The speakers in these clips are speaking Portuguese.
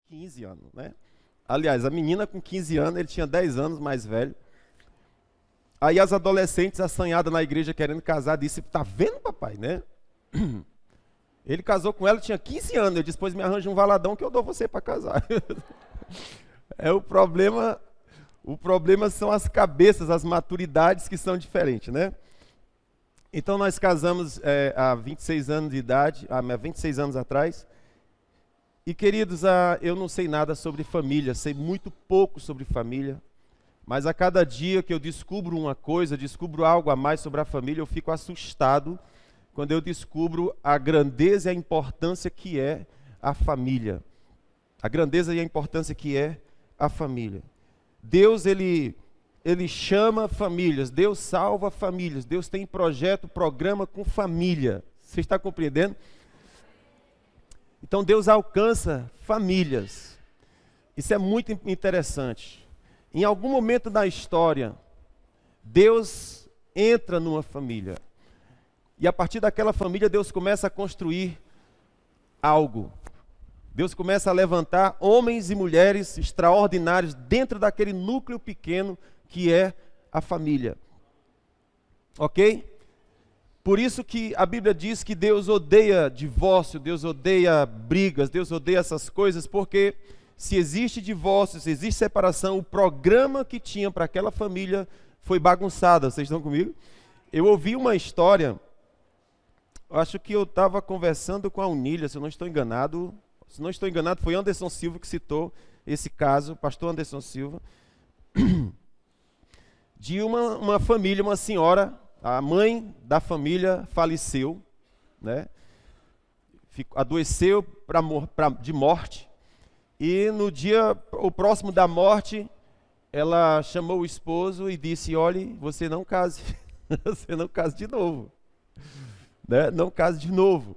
15 anos, né? Aliás, a menina com 15 anos, ele tinha 10 anos mais velho. Aí as adolescentes assanhadas na igreja querendo casar, disse, tá vendo, papai, né? Ele casou com ela, tinha 15 anos, eu disse, pois me arranja um valadão que eu dou você para casar. O problema são as cabeças, as maturidades que são diferentes, né? Então nós casamos há 26 anos de idade, há 26 anos atrás. E queridos, eu não sei nada sobre família, sei muito pouco sobre família. Mas a cada dia que eu descubro uma coisa, descubro algo a mais sobre a família, eu fico assustado quando eu descubro a grandeza e a importância que é a família. A grandeza e a importância que é a família. Deus, ele chama famílias, Deus salva famílias, Deus tem projeto, programa com família. Você está compreendendo? Então Deus alcança famílias. Isso é muito interessante. Em algum momento da história, Deus entra numa família. E a partir daquela família, Deus começa a construir algo. Deus começa a levantar homens e mulheres extraordinários dentro daquele núcleo pequeno que é a família. Ok? Por isso que a Bíblia diz que Deus odeia divórcio, Deus odeia brigas, Deus odeia essas coisas, porque se existe divórcio, se existe separação, o programa que tinha para aquela família foi bagunçado. Vocês estão comigo? Eu ouvi uma história, acho que eu estava conversando com a Unília, se eu não estou enganado, foi Anderson Silva que citou esse caso, pastor Anderson Silva, de uma família, uma senhora, a mãe da família faleceu, né? Adoeceu de morte, e no dia próximo da morte, ela chamou o esposo e disse, olhe, você não case, você não case de novo, né? Não case de novo.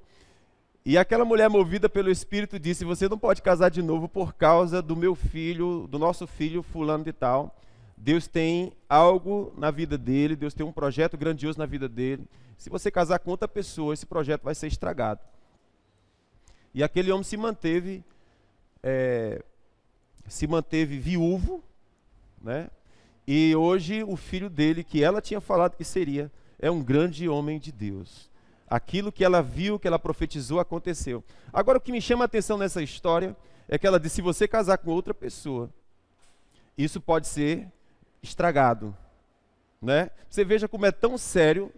E aquela mulher movida pelo Espírito disse, você não pode casar de novo por causa do meu filho, do nosso filho fulano de tal. Deus tem algo na vida dele, Deus tem um projeto grandioso na vida dele. Se você casar com outra pessoa, esse projeto vai ser estragado. E aquele homem se manteve viúvo, né? E hoje o filho dele, que ela tinha falado que seria, é um grande homem de Deus. Aquilo que ela viu, que ela profetizou, aconteceu. Agora o que me chama a atenção nessa história é que ela disse, se você casar com outra pessoa, isso pode ser estragado, né? Você veja como é tão sério.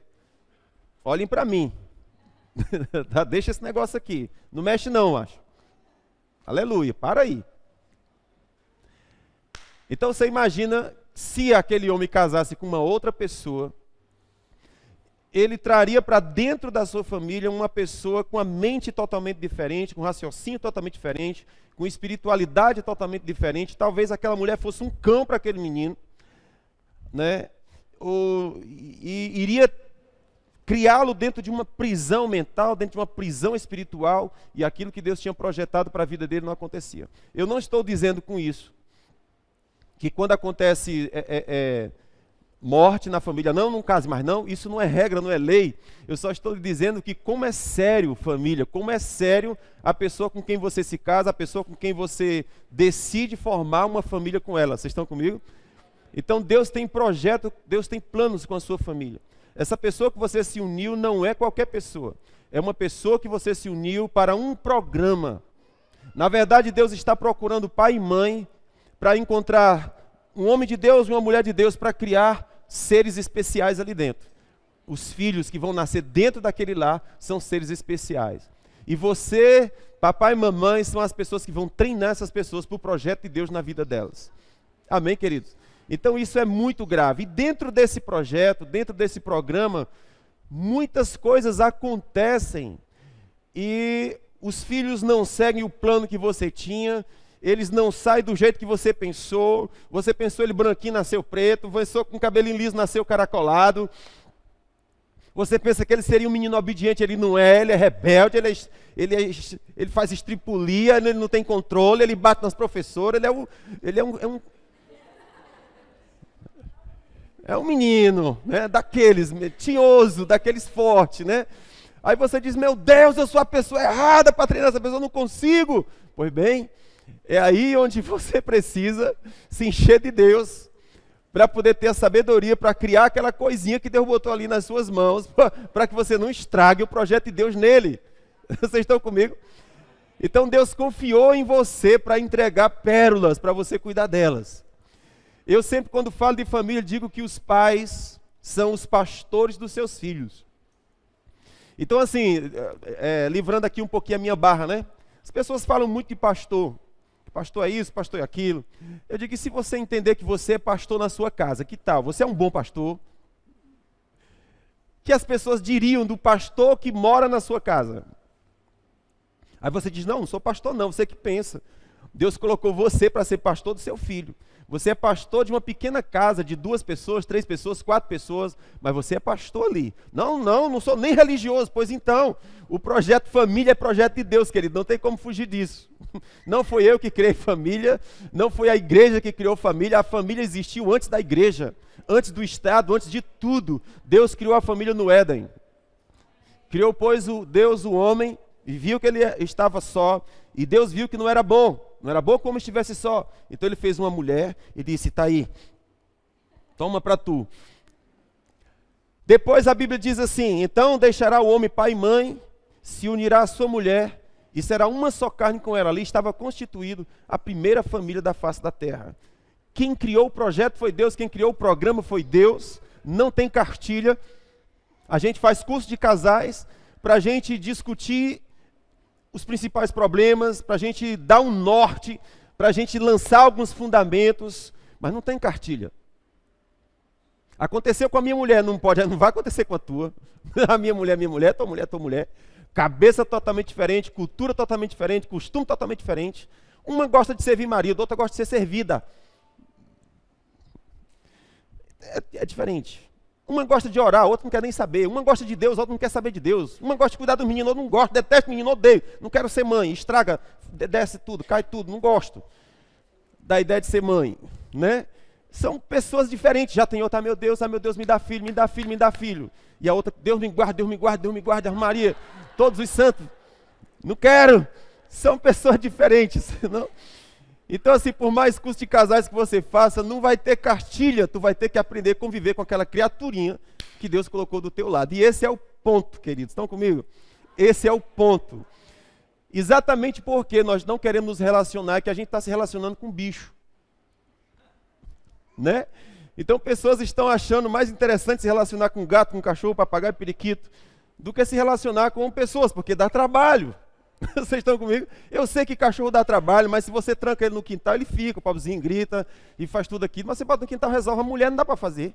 Olhem para mim. Tá, deixa esse negócio aqui. Não mexe não, acho. Aleluia, para aí. Então você imagina se aquele homem casasse com uma outra pessoa, ele traria para dentro da sua família uma pessoa com a mente totalmente diferente, com raciocínio totalmente diferente, com espiritualidade totalmente diferente. Talvez aquela mulher fosse um cão para aquele menino, né? E iria criá-lo dentro de uma prisão mental, dentro de uma prisão espiritual, e aquilo que Deus tinha projetado para a vida dele não acontecia. Eu não estou dizendo com isso que quando acontece morte na família, não case mais, não, isso não é regra, não é lei. Eu só estou dizendo que como é sério família, como é sério a pessoa com quem você se casa, a pessoa com quem você decide formar uma família com ela. Vocês estão comigo? Então Deus tem projeto, Deus tem planos com a sua família. Essa pessoa que você se uniu não é qualquer pessoa. É uma pessoa que você se uniu para um programa. Na verdade, Deus está procurando pai e mãe para encontrar um homem de Deus e uma mulher de Deus para criar seres especiais ali dentro. Os filhos que vão nascer dentro daquele lar são seres especiais. E você, papai e mamãe, são as pessoas que vão treinar essas pessoas para o projeto de Deus na vida delas. Amém, queridos? Então isso é muito grave. E dentro desse projeto, dentro desse programa, muitas coisas acontecem. E os filhos não seguem o plano que você tinha. Eles não saem do jeito que você pensou ele branquinho, nasceu preto, pensou com cabelinho liso, nasceu caracolado. Você pensa que ele seria um menino obediente, ele não é, ele é rebelde, ele faz estripulia, ele não tem controle, ele bate nas professoras, é um menino, né, daqueles, tinhoso, daqueles fortes, né? Aí você diz, meu Deus, eu sou a pessoa errada para treinar essa pessoa, eu não consigo. Pois bem, É aí onde você precisa se encher de Deus para poder ter a sabedoria para criar aquela coisinha que Deus botou ali nas suas mãos, para que você não estrague o projeto de Deus nele. Vocês estão comigo? Então Deus confiou em você para entregar pérolas, para você cuidar delas. Eu sempre, quando falo de família, digo que os pais são os pastores dos seus filhos. Então, assim, livrando aqui um pouquinho a minha barra, né? As pessoas falam muito de pastor. Pastor é isso, pastor é aquilo. Eu digo que se você entender que você é pastor na sua casa, que tal? Você é um bom pastor. Que as pessoas diriam do pastor que mora na sua casa? Aí você diz, não sou pastor não, você que pensa. Deus colocou você para ser pastor do seu filho. Você é pastor de uma pequena casa de 2 pessoas, 3 pessoas, 4 pessoas, mas você é pastor ali. Não sou nem religioso. Pois então, o projeto família é projeto de Deus, querido, não tem como fugir disso. Não foi eu que criei família, não foi a igreja que criou família, a família existiu antes da igreja, antes do Estado, antes de tudo. Deus criou a família no Éden. Criou, pois, Deus o homem, e viu que ele estava só, e Deus viu que não era bom como estivesse só. Então ele fez uma mulher e disse, está aí, toma para tu. Depois a Bíblia diz assim, então deixará o homem pai e mãe, se unirá à sua mulher, e será uma só carne com ela. Ali estava constituído a primeira família da face da terra. Quem criou o projeto foi Deus, quem criou o programa foi Deus, não tem cartilha. A gente faz curso de casais para a gente discutir os principais problemas, para a gente dar um norte, para a gente lançar alguns fundamentos, mas não tem cartilha. Aconteceu com a minha mulher, não vai acontecer com a tua. A minha mulher, tua mulher. Cabeça totalmente diferente, cultura totalmente diferente, costume totalmente diferente. Uma gosta de servir marido, outra gosta de ser servida. É diferente. Uma gosta de orar, outra não quer nem saber. Uma gosta de Deus, outra não quer saber de Deus. Uma gosta de cuidar do menino, outra não gosta. Detesto o menino, odeio. Não quero ser mãe. Estraga, desce tudo, cai tudo. Não gosto da ideia de ser mãe, né? São pessoas diferentes. Já tem outra, meu Deus, me dá filho, me dá filho, me dá filho. E a outra, Deus me guarda, Deus me guarda, Deus me guarda, Maria, todos os santos. Não quero. São pessoas diferentes, não? Então, assim, por mais curso de casais que você faça, não vai ter cartilha, tu vai ter que aprender a conviver com aquela criaturinha que Deus colocou do teu lado. E esse é o ponto, queridos, estão comigo? Esse é o ponto. Exatamente porque nós não queremos nos relacionar, que a gente está se relacionando com bicho. Né? Então, pessoas estão achando mais interessante se relacionar com gato, com cachorro, papagaio, periquito, do que se relacionar com pessoas, porque dá trabalho. Vocês estão comigo? Eu sei que cachorro dá trabalho, mas se você tranca ele no quintal, ele fica, o pobrezinho grita e faz tudo aquilo, mas você bota no quintal, resolve, a mulher não dá para fazer.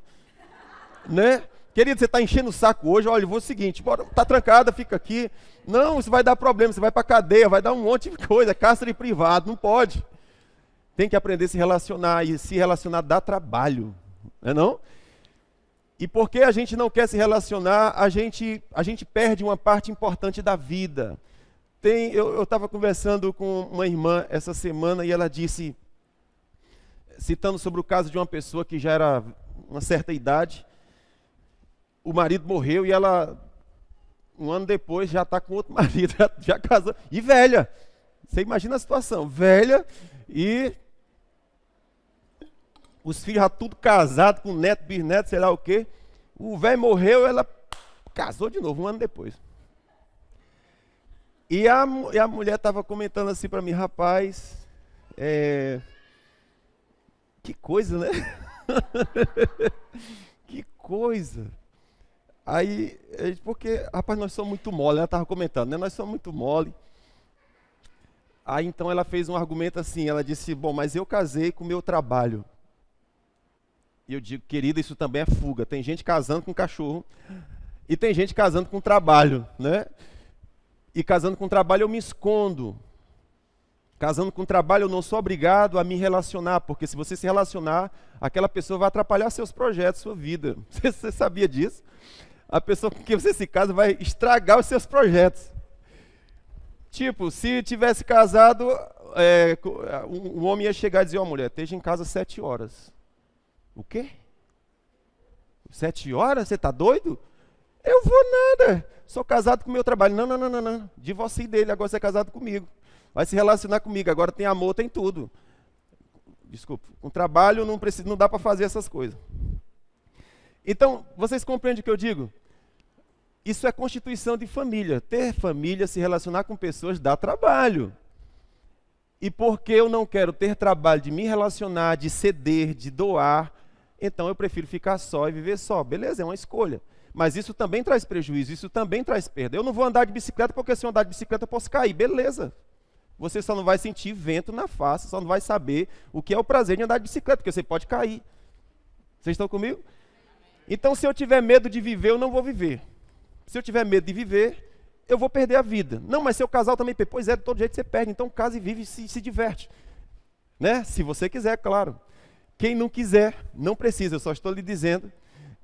Né? Querido, você está enchendo o saco hoje, olha, eu vou o seguinte, está trancada, fica aqui. Não, isso vai dar problema, você vai para a cadeia, vai dar um monte de coisa, cárcere privado, não pode. Tem que aprender a se relacionar, e se relacionar dá trabalho, não é não? E porque a gente não quer se relacionar, a gente perde uma parte importante da vida. Eu estava conversando com uma irmã essa semana e ela disse, citando sobre o caso de uma pessoa que já era uma certa idade, o marido morreu e ela, um ano depois, já está com outro marido, já casou, e velha. Você imagina a situação, velha e os filhos já tudo casados, com neto, bisneto, sei lá o quê. O velho morreu, ela casou de novo, um ano depois. E a mulher estava comentando assim para mim, rapaz, que coisa, né? Que coisa. Aí, porque, rapaz, nós somos muito mole, ela estava comentando, né? Nós somos muito mole. Aí então ela fez um argumento assim, ela disse, bom, mas eu casei com o meu trabalho. E eu digo, querida, isso também é fuga. Tem gente casando com cachorro e tem gente casando com trabalho, né? E casando com trabalho eu me escondo. Casando com trabalho eu não sou obrigado a me relacionar, porque se você se relacionar, aquela pessoa vai atrapalhar seus projetos, sua vida. Você sabia disso? A pessoa com quem você se casa vai estragar os seus projetos. Tipo, se tivesse casado, um homem ia chegar e dizer, ó, mulher, esteja em casa 7 horas. O quê? 7 horas? Você está doido? Eu vou nada. Sou casado com o meu trabalho. Não. Divorciei dele, agora você é casado comigo. vai se relacionar comigo. Agora tem amor, tem tudo. Desculpa, com trabalho não dá para fazer essas coisas. Então, vocês compreendem o que eu digo? Isso é constituição de família. Ter família, se relacionar com pessoas, dá trabalho. E porque eu não quero ter trabalho de me relacionar, de ceder, de doar, então eu prefiro ficar só e viver só. Beleza, é uma escolha. Mas isso também traz prejuízo, isso também traz perda. Eu não vou andar de bicicleta porque se eu andar de bicicleta eu posso cair. Beleza. Você só não vai sentir vento na face, só não vai saber o que é o prazer de andar de bicicleta, porque você pode cair. Vocês estão comigo? Então, se eu tiver medo de viver, eu não vou viver. Se eu tiver medo de viver, eu vou perder a vida. Não, mas seu casal também perde. Pois é, de todo jeito você perde. Então, casa e vive e se diverte. Né? Se você quiser, claro. Quem não quiser, não precisa. Eu só estou lhe dizendo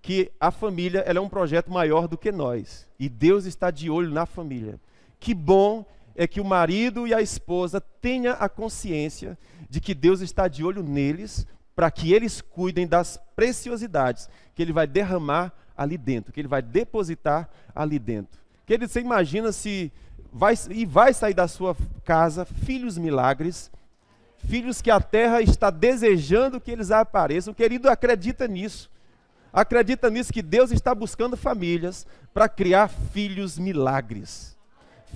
que a família ela é um projeto maior do que nós. E Deus está de olho na família. Que bom é que o marido e a esposa tenham a consciência de que Deus está de olho neles para que eles cuidem das preciosidades que Ele vai derramar ali dentro, que Ele vai depositar ali dentro. Querido, você imagina se vai sair da sua casa filhos milagres, filhos que a terra está desejando que eles apareçam. Querido, acredita nisso. Acredita nisso que Deus está buscando famílias para criar filhos milagres.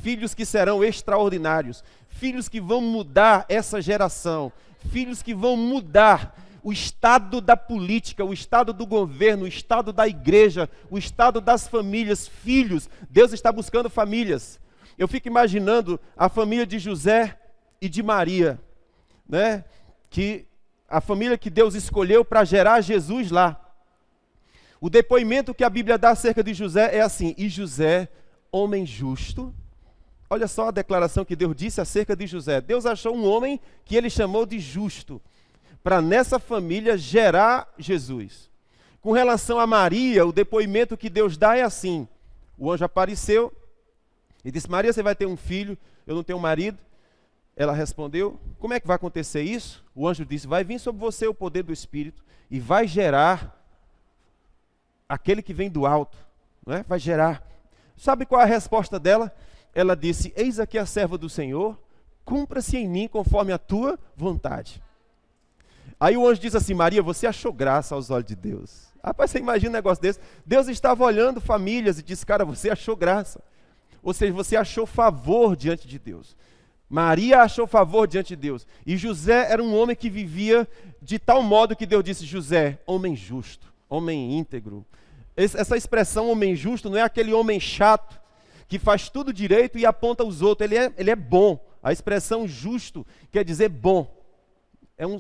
Filhos que serão extraordinários. Filhos que vão mudar essa geração. Filhos que vão mudar o estado da política, o estado do governo, o estado da igreja, o estado das famílias. Filhos, Deus está buscando famílias. Eu fico imaginando a família de José e de Maria, né? Que a família que Deus escolheu para gerar Jesus lá. O depoimento que a Bíblia dá acerca de José é assim: e José, homem justo. Olha só a declaração que Deus disse acerca de José. Deus achou um homem que Ele chamou de justo, para nessa família gerar Jesus. Com relação a Maria, o depoimento que Deus dá é assim: o anjo apareceu e disse: Maria, você vai ter um filho, eu não tenho marido. Ela respondeu: como é que vai acontecer isso? O anjo disse: vai vir sobre você o poder do Espírito e vai gerar aquele que vem do alto, não é? Vai gerar. Sabe qual é a resposta dela? Ela disse: eis aqui a serva do Senhor, cumpra-se em mim conforme a tua vontade. Aí o anjo diz assim: Maria, você achou graça aos olhos de Deus. Rapaz, você imagina um negócio desse? Deus estava olhando famílias e disse: cara, você achou graça. Ou seja, você achou favor diante de Deus. Maria achou favor diante de Deus. E José era um homem que vivia de tal modo que Deus disse: José, homem justo, homem íntegro. Essa expressão homem justo não é aquele homem chato que faz tudo direito e aponta os outros. Ele é bom. A expressão justo quer dizer bom.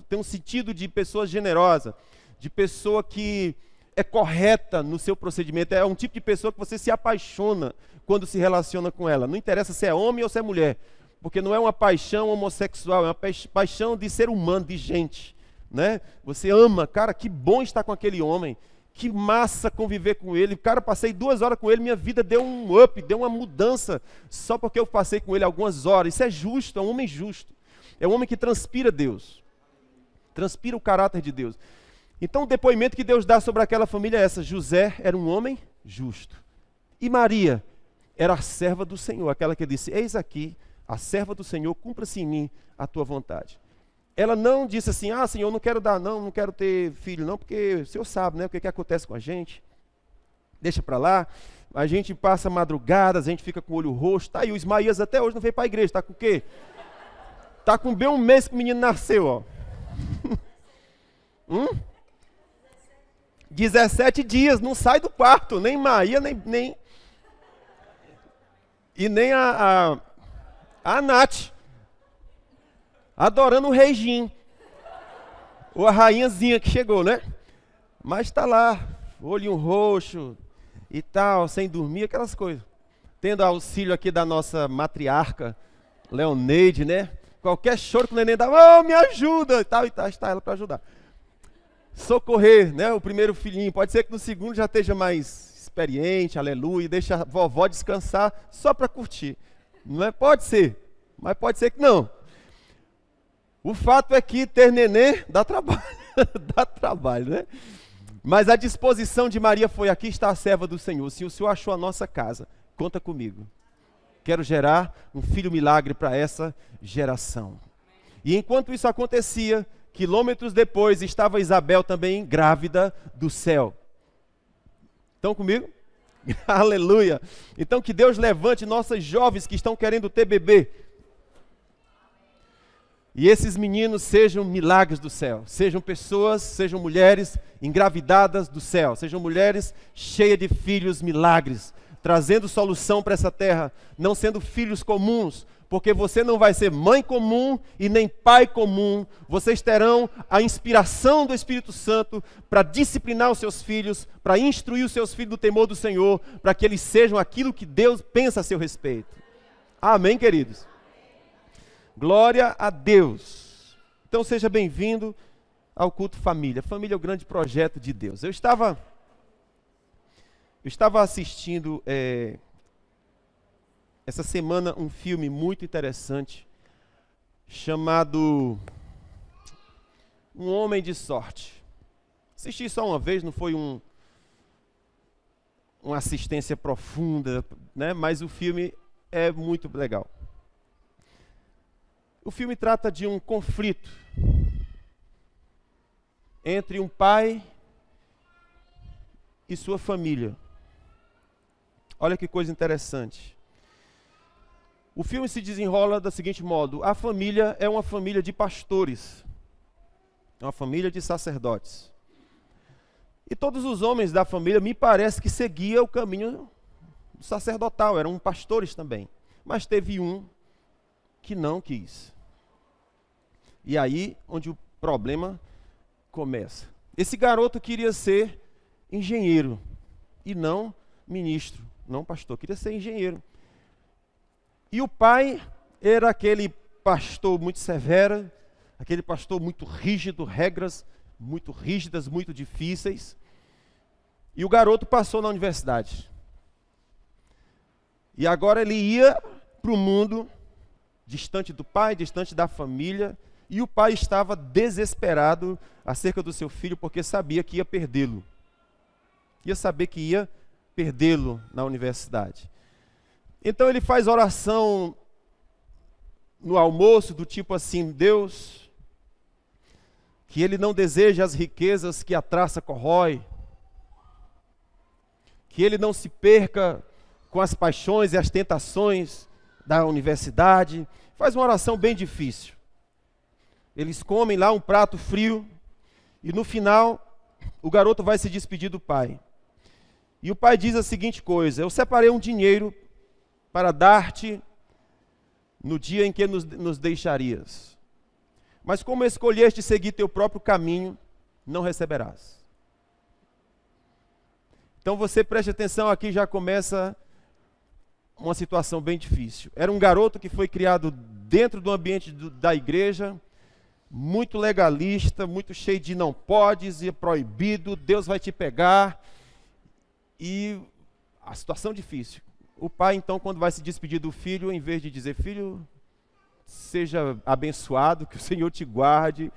Tem um sentido de pessoa generosa, de pessoa que é correta no seu procedimento. É um tipo de pessoa que você se apaixona quando se relaciona com ela. Não interessa se é homem ou se é mulher, porque não é uma paixão homossexual, é uma paixão de ser humano, de gente, né? Você ama, cara, que bom estar com aquele homem, que massa conviver com ele. Cara, passei 2 horas com ele, minha vida deu um up, deu uma mudança, só porque eu passei com ele algumas horas. Isso é justo, é um homem justo. É um homem que transpira Deus, transpira o caráter de Deus. Então o depoimento que Deus dá sobre aquela família é essa: José era um homem justo. E Maria era a serva do Senhor, aquela que disse: eis aqui a serva do Senhor, cumpra-se em mim a tua vontade. Ela não disse assim: ah, Senhor, não quero dar, não quero ter filho, não, porque o Senhor sabe, né, o que acontece com a gente. Deixa para lá, a gente passa madrugadas, a gente fica com o olho roxo. Tá aí, o Ismaías até hoje não veio para a igreja, tá com o quê? Tá com bem um mês que o menino nasceu, ó. 17 dias, não sai do quarto, nem Maria, nem a Nath, adorando o rei Jim, ou a rainhazinha que chegou, né? Mas está lá, olhinho roxo e tal, sem dormir, aquelas coisas. Tendo auxílio aqui da nossa matriarca, Leoneide, né? Qualquer choro que o neném dá: oh, me ajuda, e tal, está ela para ajudar. Socorrer, né? O primeiro filhinho, pode ser que no segundo já esteja mais experiente, aleluia, deixa a vovó descansar só para curtir. Não é? Pode ser, mas pode ser que não. O fato é que ter neném dá trabalho, dá trabalho, né? Mas a disposição de Maria foi: aqui está a serva do Senhor. Se o Senhor achou a nossa casa, conta comigo. quero gerar um filho milagre para essa geração. E enquanto isso acontecia, quilômetros depois, estava Isabel também grávida do céu. Estão comigo? Aleluia! Então que Deus levante nossas jovens que estão querendo ter bebê. E esses meninos sejam milagres do céu. Sejam pessoas, sejam mulheres engravidadas do céu. Sejam mulheres cheias de filhos milagres. Trazendo solução para essa terra. Não sendo filhos comuns. Porque você não vai ser mãe comum e nem pai comum. Vocês terão a inspiração do Espírito Santo para disciplinar os seus filhos, para instruir os seus filhos no temor do Senhor, para que eles sejam aquilo que Deus pensa a seu respeito. Amém, queridos? Glória a Deus. Então seja bem-vindo ao culto família. Família é o grande projeto de Deus. Eu estava assistindo essa semana um filme muito interessante chamado Um Homem de Sorte. Assisti só uma vez, não foi uma assistência profunda, né? Mas o filme é muito legal. O filme trata de um conflito entre um pai e sua família. Olha que coisa interessante. O filme se desenrola do seguinte modo: a família é uma família de pastores, é uma família de sacerdotes. E todos os homens da família, me parece que seguiam o caminho sacerdotal, eram pastores também. Mas teve um que não quis. E aí, onde o problema começa. Esse garoto queria ser engenheiro, e não ministro, não pastor, queria ser engenheiro. E o pai era aquele pastor muito severo, aquele pastor muito rígido, regras muito rígidas, muito difíceis. E o garoto passou na universidade. E agora ele ia para o mundo, distante do pai, distante da família, e o pai estava desesperado acerca do seu filho, porque sabia que ia perdê-lo. Ia saber que ia perdê-lo na universidade. Então ele faz oração no almoço, do tipo assim: Deus, que ele não deseje as riquezas que a traça corrói, que ele não se perca com as paixões e as tentações da universidade. Faz uma oração bem difícil. Eles comem lá um prato frio e no final o garoto vai se despedir do pai. E o pai diz a seguinte coisa: eu separei um dinheiro para dar-te no dia em que nos deixarias. Mas como escolheste seguir teu próprio caminho, não receberás. Então você preste atenção, aqui já começa uma situação bem difícil. Era um garoto que foi criado dentro do ambiente da igreja, muito legalista, muito cheio de não podes, é proibido, Deus vai te pegar. E a situação difícil. O pai, então, quando vai se despedir do filho, em vez de dizer: filho, seja abençoado, que o Senhor te guarde,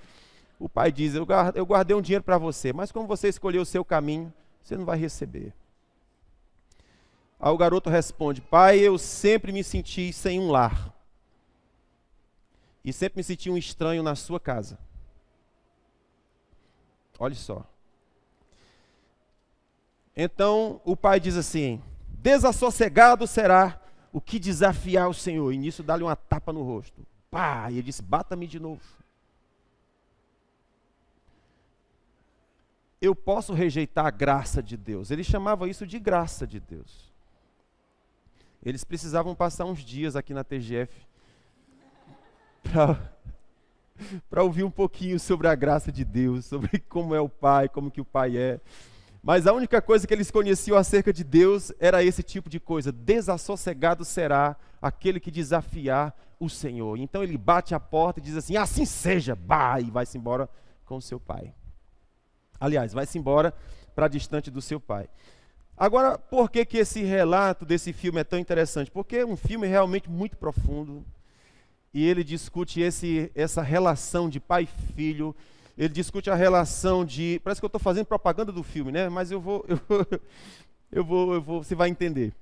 o pai diz: eu guardei um dinheiro para você, mas como você escolheu o seu caminho, você não vai receber. Aí o garoto responde: pai, eu sempre me senti sem um lar. E sempre me senti um estranho na sua casa. Olha só. Então o pai diz assim: desassossegado será o que desafiar o Senhor. E nisso dá-lhe uma tapa no rosto. Pá! E ele disse: bata-me de novo. Eu posso rejeitar a graça de Deus. Ele chamava isso de graça de Deus. Eles precisavam passar uns dias aqui na TGF para ouvir um pouquinho sobre a graça de Deus, sobre como é o Pai, como que o Pai é. Mas a única coisa que eles conheciam acerca de Deus era esse tipo de coisa: desassossegado será aquele que desafiar o Senhor. Então ele bate a porta e diz assim: assim seja, bah, e vai-se embora com o seu pai. Aliás, vai-se embora para distante do seu pai. Agora, por que esse relato desse filme é tão interessante? Porque é um filme realmente muito profundo. E ele discute essa relação de pai e filho. Ele discute a relação de... Parece que eu estou fazendo propaganda do filme, né? Mas eu vou, você vai entender.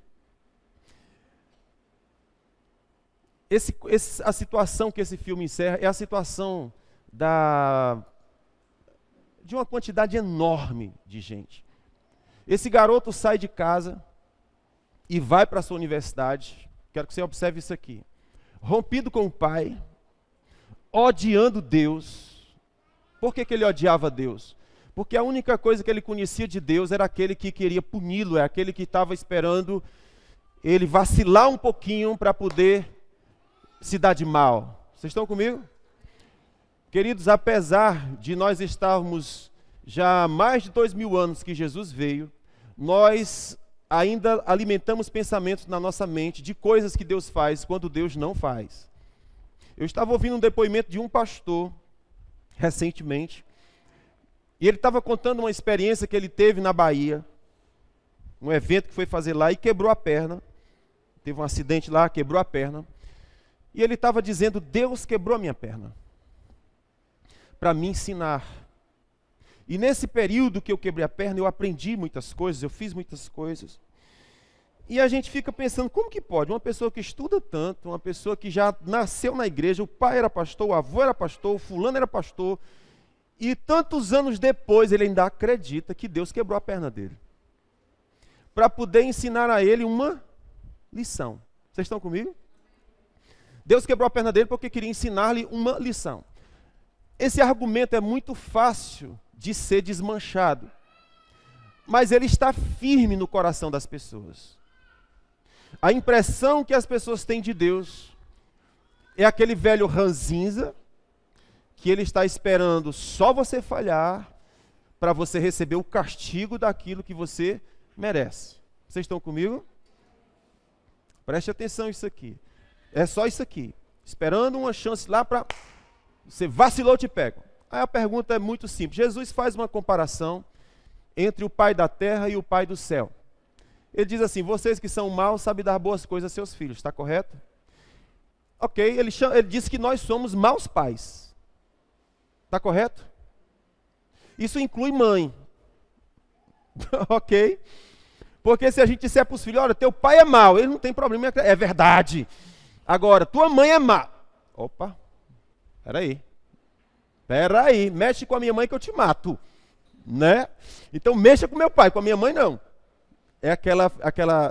A situação que esse filme encerra é a situação de uma quantidade enorme de gente. Esse garoto sai de casa e vai para a sua universidade. Quero que você observe isso aqui. Rompido com o pai, odiando Deus. Por que ele odiava Deus? Porque a única coisa que ele conhecia de Deus era aquele que queria puni-lo, é aquele que estava esperando ele vacilar um pouquinho para poder se dar de mal. Vocês estão comigo? Queridos, apesar de nós estarmos já há mais de 2000 anos que Jesus veio, nós ainda alimentamos pensamentos na nossa mente de coisas que Deus faz quando Deus não faz. Eu estava ouvindo um depoimento de um pastor recentemente, e ele estava contando uma experiência que ele teve na Bahia, um evento que foi fazer lá e quebrou a perna. Teve um acidente lá, quebrou a perna. E ele estava dizendo: Deus quebrou a minha perna para me ensinar. E nesse período que eu quebrei a perna, eu aprendi muitas coisas, eu fiz muitas coisas. E a gente fica pensando, como que pode? Uma pessoa que estuda tanto, uma pessoa que já nasceu na igreja, o pai era pastor, o avô era pastor, o fulano era pastor, e tantos anos depois ele ainda acredita que Deus quebrou a perna dele, para poder ensinar a ele uma lição. Vocês estão comigo? Deus quebrou a perna dele porque queria ensinar-lhe uma lição. Esse argumento é muito fácil de ser desmanchado, mas ele está firme no coração das pessoas. A impressão que as pessoas têm de Deus é aquele velho ranzinza que ele está esperando só você falhar para você receber o castigo daquilo que você merece. Vocês estão comigo? Preste atenção isso aqui. É só isso aqui. Esperando uma chance lá para... Você vacilou, te pego. Aí a pergunta é muito simples. Jesus faz uma comparação entre o Pai da terra e o Pai do céu. Ele diz assim: vocês que são maus sabem dar boas coisas a seus filhos. Está correto? Ok, ele diz que nós somos maus pais. Está correto? Isso inclui mãe. Ok? Porque se a gente disser para os filhos: olha, teu pai é mau, ele não tem problema. É verdade. Agora, tua mãe é má. Opa, peraí, mexe com a minha mãe que eu te mato. Né? Então mexa com meu pai, com a minha mãe não. É aquela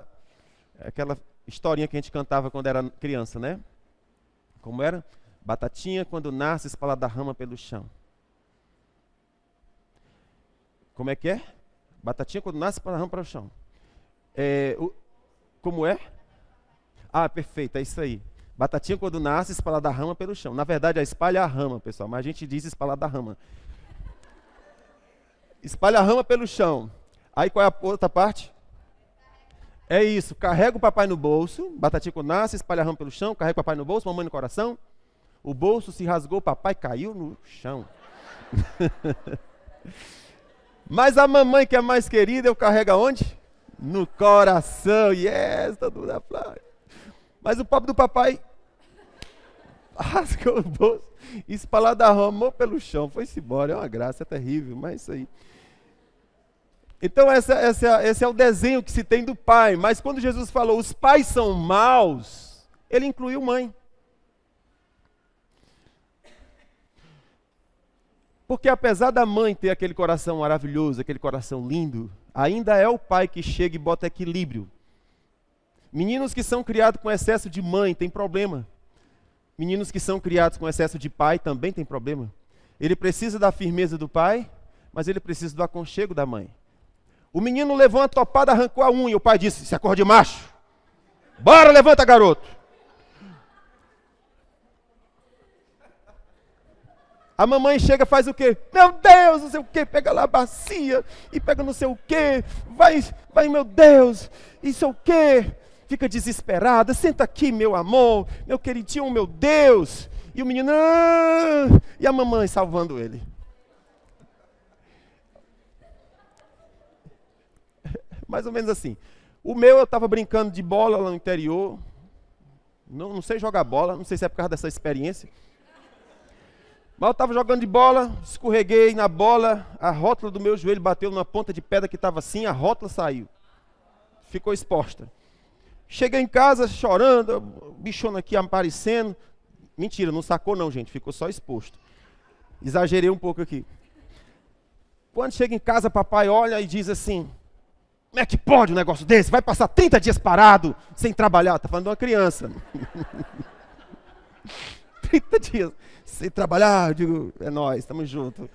historinha que a gente cantava quando era criança, né? Como era? Batatinha quando nasce espalha da rama pelo chão. Como é que é? Batatinha quando nasce espalha da rama pelo chão. Como é? Ah, perfeito, é isso aí. Batatinha quando nasce espalha da rama pelo chão. Na verdade, espalha a rama, pessoal, mas a gente diz espalha da rama. Espalha a rama pelo chão. Aí qual é a outra parte? É isso, carrega o papai no bolso, batatinha quando nasce, espalha a rama pelo chão, carrega o papai no bolso, mamãe no coração. O bolso se rasgou, o papai caiu no chão. Mas a mamãe que é mais querida, eu carrego aonde? No coração. Yes, todo mundo aplaude. Mas o pobre do papai rasgou o bolso, espalhou a rama pelo chão, foi-se embora. É uma graça, é terrível, mas é isso aí. Então esse é o desenho que se tem do pai. Mas quando Jesus falou, os pais são maus, ele incluiu mãe. Porque apesar da mãe ter aquele coração maravilhoso, aquele coração lindo, ainda é o pai que chega e bota equilíbrio. Meninos que são criados com excesso de mãe tem problema. Meninos que são criados com excesso de pai também tem problema. Ele precisa da firmeza do pai, mas ele precisa do aconchego da mãe. O menino levou uma topada, arrancou a unha. O pai disse: "Se acorde macho. Bora, levanta, garoto." A mamãe chega, faz o quê? Meu Deus, não sei o quê. Pega lá a bacia e pega não sei o quê. Vai, meu Deus, isso é o quê? Fica desesperada. Senta aqui, meu amor, meu queridinho, meu Deus. E o menino... E a mamãe salvando ele. Mais ou menos assim. O meu, eu estava brincando de bola lá no interior. Não sei jogar bola, não sei se é por causa dessa experiência. Mas eu estava jogando de bola, escorreguei na bola, a rótula do meu joelho bateu numa ponta de pedra que estava assim, a rótula saiu. Ficou exposta. Cheguei em casa chorando, bichona aqui aparecendo. Mentira, não sacou não, gente, ficou só exposto. Exagerei um pouco aqui. Quando chega em casa, papai olha e diz assim: como é que pode um negócio desse? Vai passar 30 dias parado, sem trabalhar. Tá falando de uma criança. 30 dias sem trabalhar, eu digo, é nós, estamos juntos.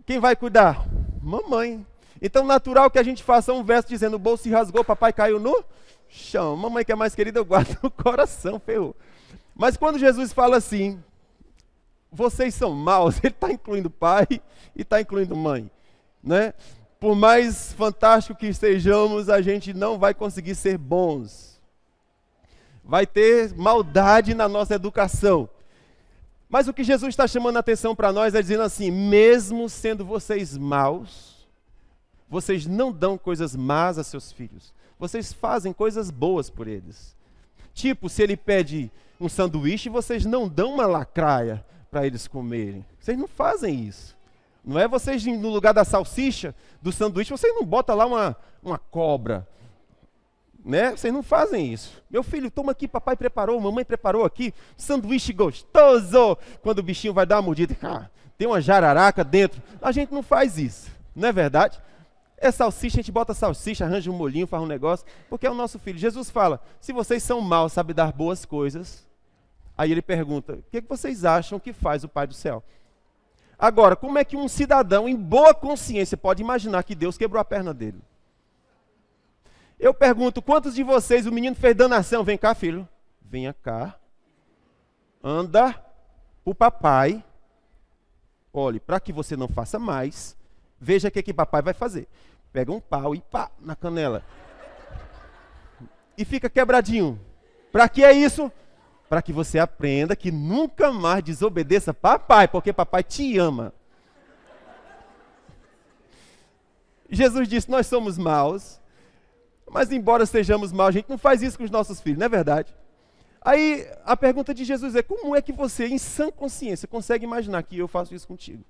Quem vai cuidar? Mamãe. Então, natural que a gente faça um verso dizendo: o bolso se rasgou, papai caiu no chão. Mamãe que é mais querida, eu guardo no coração, ferrou. Mas quando Jesus fala assim, vocês são maus, ele está incluindo pai e está incluindo mãe, né? Por mais fantástico que estejamos, a gente não vai conseguir ser bons. Vai ter maldade na nossa educação. Mas o que Jesus está chamando a atenção para nós é dizendo assim: mesmo sendo vocês maus, vocês não dão coisas más a seus filhos. Vocês fazem coisas boas por eles. Tipo, se ele pede um sanduíche, vocês não dão uma lacraia para eles comerem. Vocês não fazem isso. Não é vocês, no lugar da salsicha, do sanduíche, vocês não botam lá uma cobra. Né? Vocês não fazem isso. Meu filho, toma aqui, papai preparou, mamãe preparou aqui, sanduíche gostoso. Quando o bichinho vai dar uma mordida, tem uma jararaca dentro. A gente não faz isso, não é verdade? É salsicha, a gente bota salsicha, arranja um molhinho, faz um negócio, porque é o nosso filho. Jesus fala: se vocês são maus, sabem dar boas coisas. Aí ele pergunta: o que vocês acham que faz o Pai do céu? Agora, como é que um cidadão em boa consciência pode imaginar que Deus quebrou a perna dele? Eu pergunto: quantos de vocês o menino fez danação? Vem cá, filho. Venha cá. Anda o papai. Olhe, para que você não faça mais, veja o que papai vai fazer. Pega um pau e pá, na canela. E fica quebradinho. Para que é isso? Para que você aprenda que nunca mais desobedeça papai, porque papai te ama. Jesus disse: nós somos maus, mas embora sejamos maus, a gente não faz isso com os nossos filhos, não é verdade? Aí a pergunta de Jesus é: como é que você, em sã consciência, consegue imaginar que eu faço isso contigo?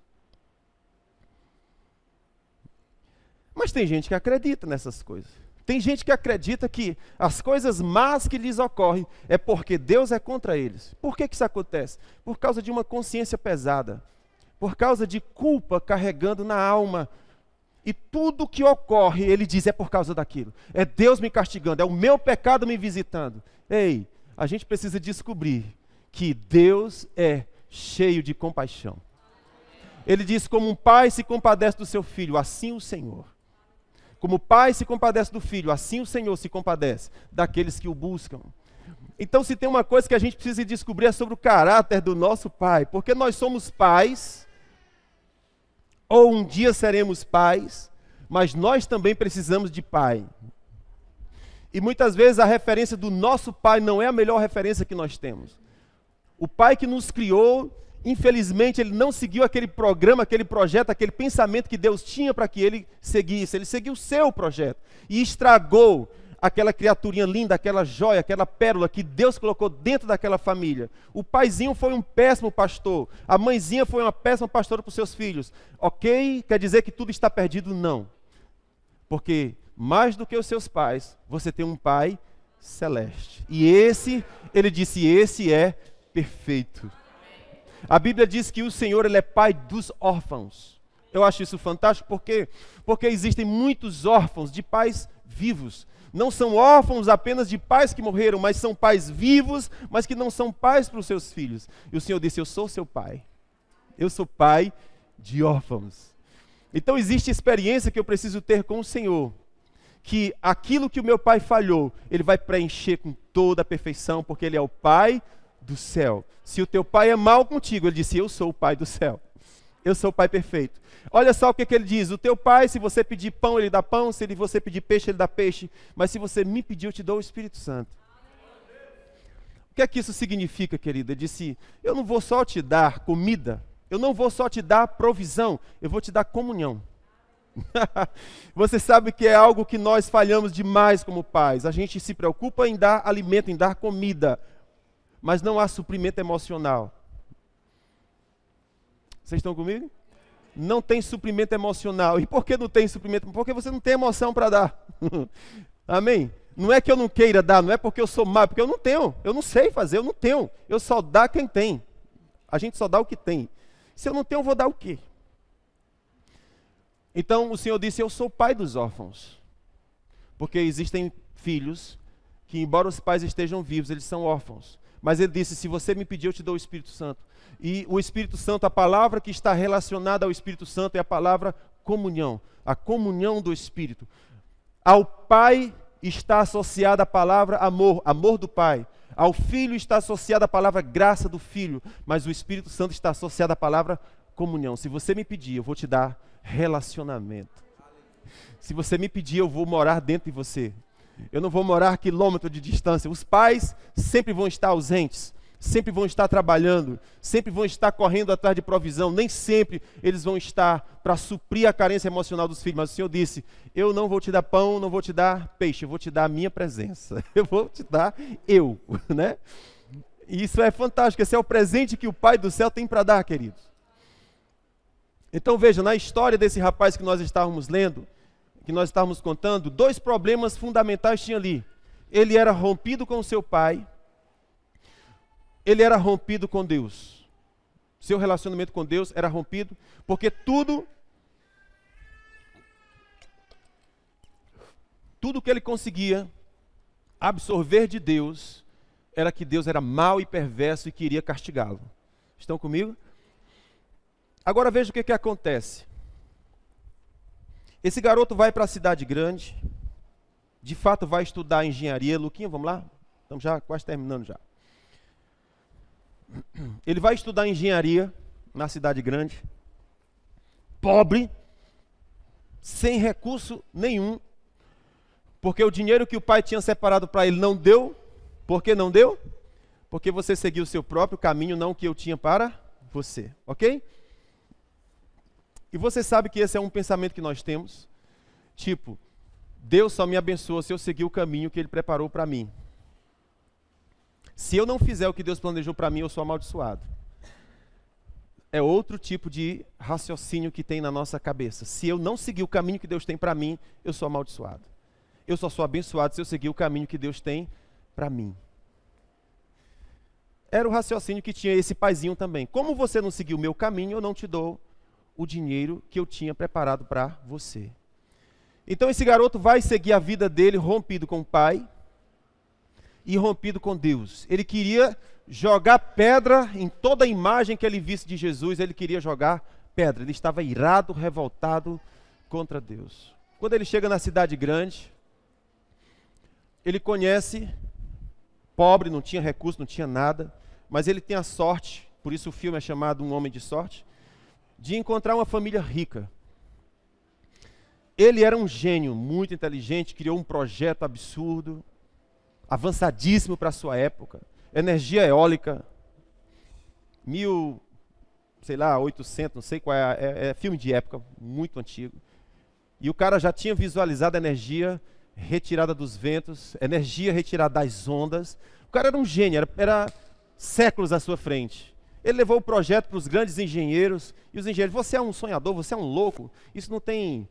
Mas tem gente que acredita nessas coisas. Tem gente que acredita que as coisas más que lhes ocorrem é porque Deus é contra eles. Por que isso acontece? Por causa de uma consciência pesada. Por causa de culpa carregando na alma. E tudo que ocorre, ele diz, é por causa daquilo. É Deus me castigando, é o meu pecado me visitando. Ei, a gente precisa descobrir que Deus é cheio de compaixão. Ele diz: como um pai se compadece do seu filho, assim o Senhor. Como o pai se compadece do filho, assim o Senhor se compadece daqueles que o buscam. Então, se tem uma coisa que a gente precisa descobrir é sobre o caráter do nosso pai, porque nós somos pais, ou um dia seremos pais, mas nós também precisamos de pai. E muitas vezes a referência do nosso pai não é a melhor referência que nós temos. O pai que nos criou, infelizmente, ele não seguiu aquele programa, aquele projeto, aquele pensamento que Deus tinha para que ele seguisse. Ele seguiu o seu projeto e estragou aquela criaturinha linda, aquela joia, aquela pérola que Deus colocou dentro daquela família. O paizinho foi um péssimo pastor, a mãezinha foi uma péssima pastora para os seus filhos. Ok? Quer dizer que tudo está perdido? Não. Porque mais do que os seus pais, você tem um pai celeste. E esse, ele disse, esse é perfeito. A Bíblia diz que o Senhor, ele é pai dos órfãos. Eu acho isso fantástico, porque existem muitos órfãos de pais vivos. Não são órfãos apenas de pais que morreram, mas são pais vivos, mas que não são pais para os seus filhos. E o Senhor disse: eu sou seu pai. Eu sou pai de órfãos. Então existe experiência que eu preciso ter com o Senhor, que aquilo que o meu pai falhou, ele vai preencher com toda a perfeição, porque ele é o pai do céu. Se o teu pai é mau contigo, ele disse: eu sou o pai do céu. Eu sou o pai perfeito. Olha só o que ele diz: o teu pai, se você pedir pão, ele dá pão, se você pedir peixe, ele dá peixe, mas se você me pedir, eu te dou o Espírito Santo. O que é que isso significa, querida? Ele disse: eu não vou só te dar comida, eu não vou só te dar provisão, eu vou te dar comunhão. Você sabe que é algo que nós falhamos demais como pais. A gente se preocupa em dar alimento, em dar comida, mas não há suprimento emocional. Vocês estão comigo? Não tem suprimento emocional. E por que não tem suprimento? Porque você não tem emoção para dar. Amém? Não é que eu não queira dar, não é porque eu sou mau, é porque eu não tenho, eu não sei fazer, eu não tenho. Eu só dá quem tem. A gente só dá o que tem. Se eu não tenho, eu vou dar o quê? Então o Senhor disse, eu sou o pai dos órfãos. Porque existem filhos que, embora os pais estejam vivos, eles são órfãos. Mas ele disse, se você me pedir, eu te dou o Espírito Santo. E o Espírito Santo, a palavra que está relacionada ao Espírito Santo é a palavra comunhão. A comunhão do Espírito. Ao Pai está associada a palavra amor, amor do Pai. Ao Filho está associada a palavra graça do Filho. Mas o Espírito Santo está associado à palavra comunhão. Se você me pedir, eu vou te dar relacionamento. Se você me pedir, eu vou morar dentro de você. Eu não vou morar a quilômetro de distância. Os pais sempre vão estar ausentes, sempre vão estar trabalhando, sempre vão estar correndo atrás de provisão. Nem sempre eles vão estar para suprir a carência emocional dos filhos. Mas o Senhor disse, eu não vou te dar pão, não vou te dar peixe, eu vou te dar a minha presença. Eu vou te dar eu, né? E isso é fantástico, esse é o presente que o Pai do céu tem para dar, queridos. Então veja, na história desse rapaz que nós estávamos lendo, que nós estávamos contando, dois problemas fundamentais tinha ali. Ele era rompido com o seu pai, ele era rompido com Deus. Seu relacionamento com Deus era rompido, porque tudo que ele conseguia absorver de Deus, era que Deus era mau e perverso e queria castigá-lo. Estão comigo? Agora veja o que acontece. Esse garoto vai para a cidade grande, de fato vai estudar engenharia. Luquinha, vamos lá? Estamos já quase terminando já. Ele vai estudar engenharia na cidade grande, pobre, sem recurso nenhum, porque o dinheiro que o pai tinha separado para ele não deu. Por que não deu? Porque você seguiu o seu próprio caminho, não o que eu tinha para você, ok? E você sabe que esse é um pensamento que nós temos, tipo, Deus só me abençoa se eu seguir o caminho que Ele preparou para mim. Se eu não fizer o que Deus planejou para mim, eu sou amaldiçoado. É outro tipo de raciocínio que tem na nossa cabeça. Se eu não seguir o caminho que Deus tem para mim, eu sou amaldiçoado. Eu só sou abençoado se eu seguir o caminho que Deus tem para mim. Era o raciocínio que tinha esse paizinho também. Como você não seguiu o meu caminho, eu não te dou o dinheiro que eu tinha preparado para você. Então esse garoto vai seguir a vida dele rompido com o pai e rompido com Deus. Ele queria jogar pedra em toda a imagem que ele visse de Jesus, ele queria jogar pedra. Ele estava irado, revoltado contra Deus. Quando ele chega na cidade grande, ele conhece, pobre, não tinha recurso, não tinha nada, mas ele tem a sorte, por isso o filme é chamado Um Homem de Sorte, de encontrar uma família rica. Ele era um gênio, muito inteligente, criou um projeto absurdo, avançadíssimo para a sua época, energia eólica, 1800, não sei qual é filme de época, muito antigo. E o cara já tinha visualizado a energia retirada dos ventos, energia retirada das ondas. O cara era um gênio, era séculos à sua frente. Ele levou o projeto para os grandes engenheiros, e os engenheiros, você é um sonhador, você é um louco, isso não tem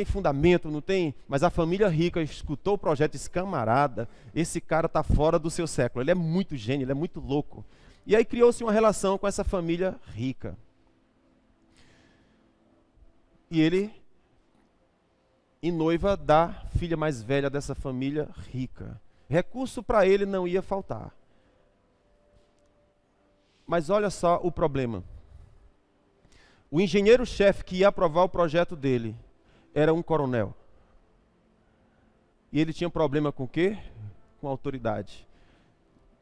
fundamento, não tem... Mas a família rica escutou o projeto e disse, camarada, esse cara está fora do seu século, ele é muito gênio, ele é muito louco. E aí criou-se uma relação com essa família rica. E ele, em noiva da filha mais velha dessa família rica. Recurso para ele não ia faltar. Mas olha só o problema. O engenheiro-chefe que ia aprovar o projeto dele era um coronel. E ele tinha problema com o quê? Com a autoridade.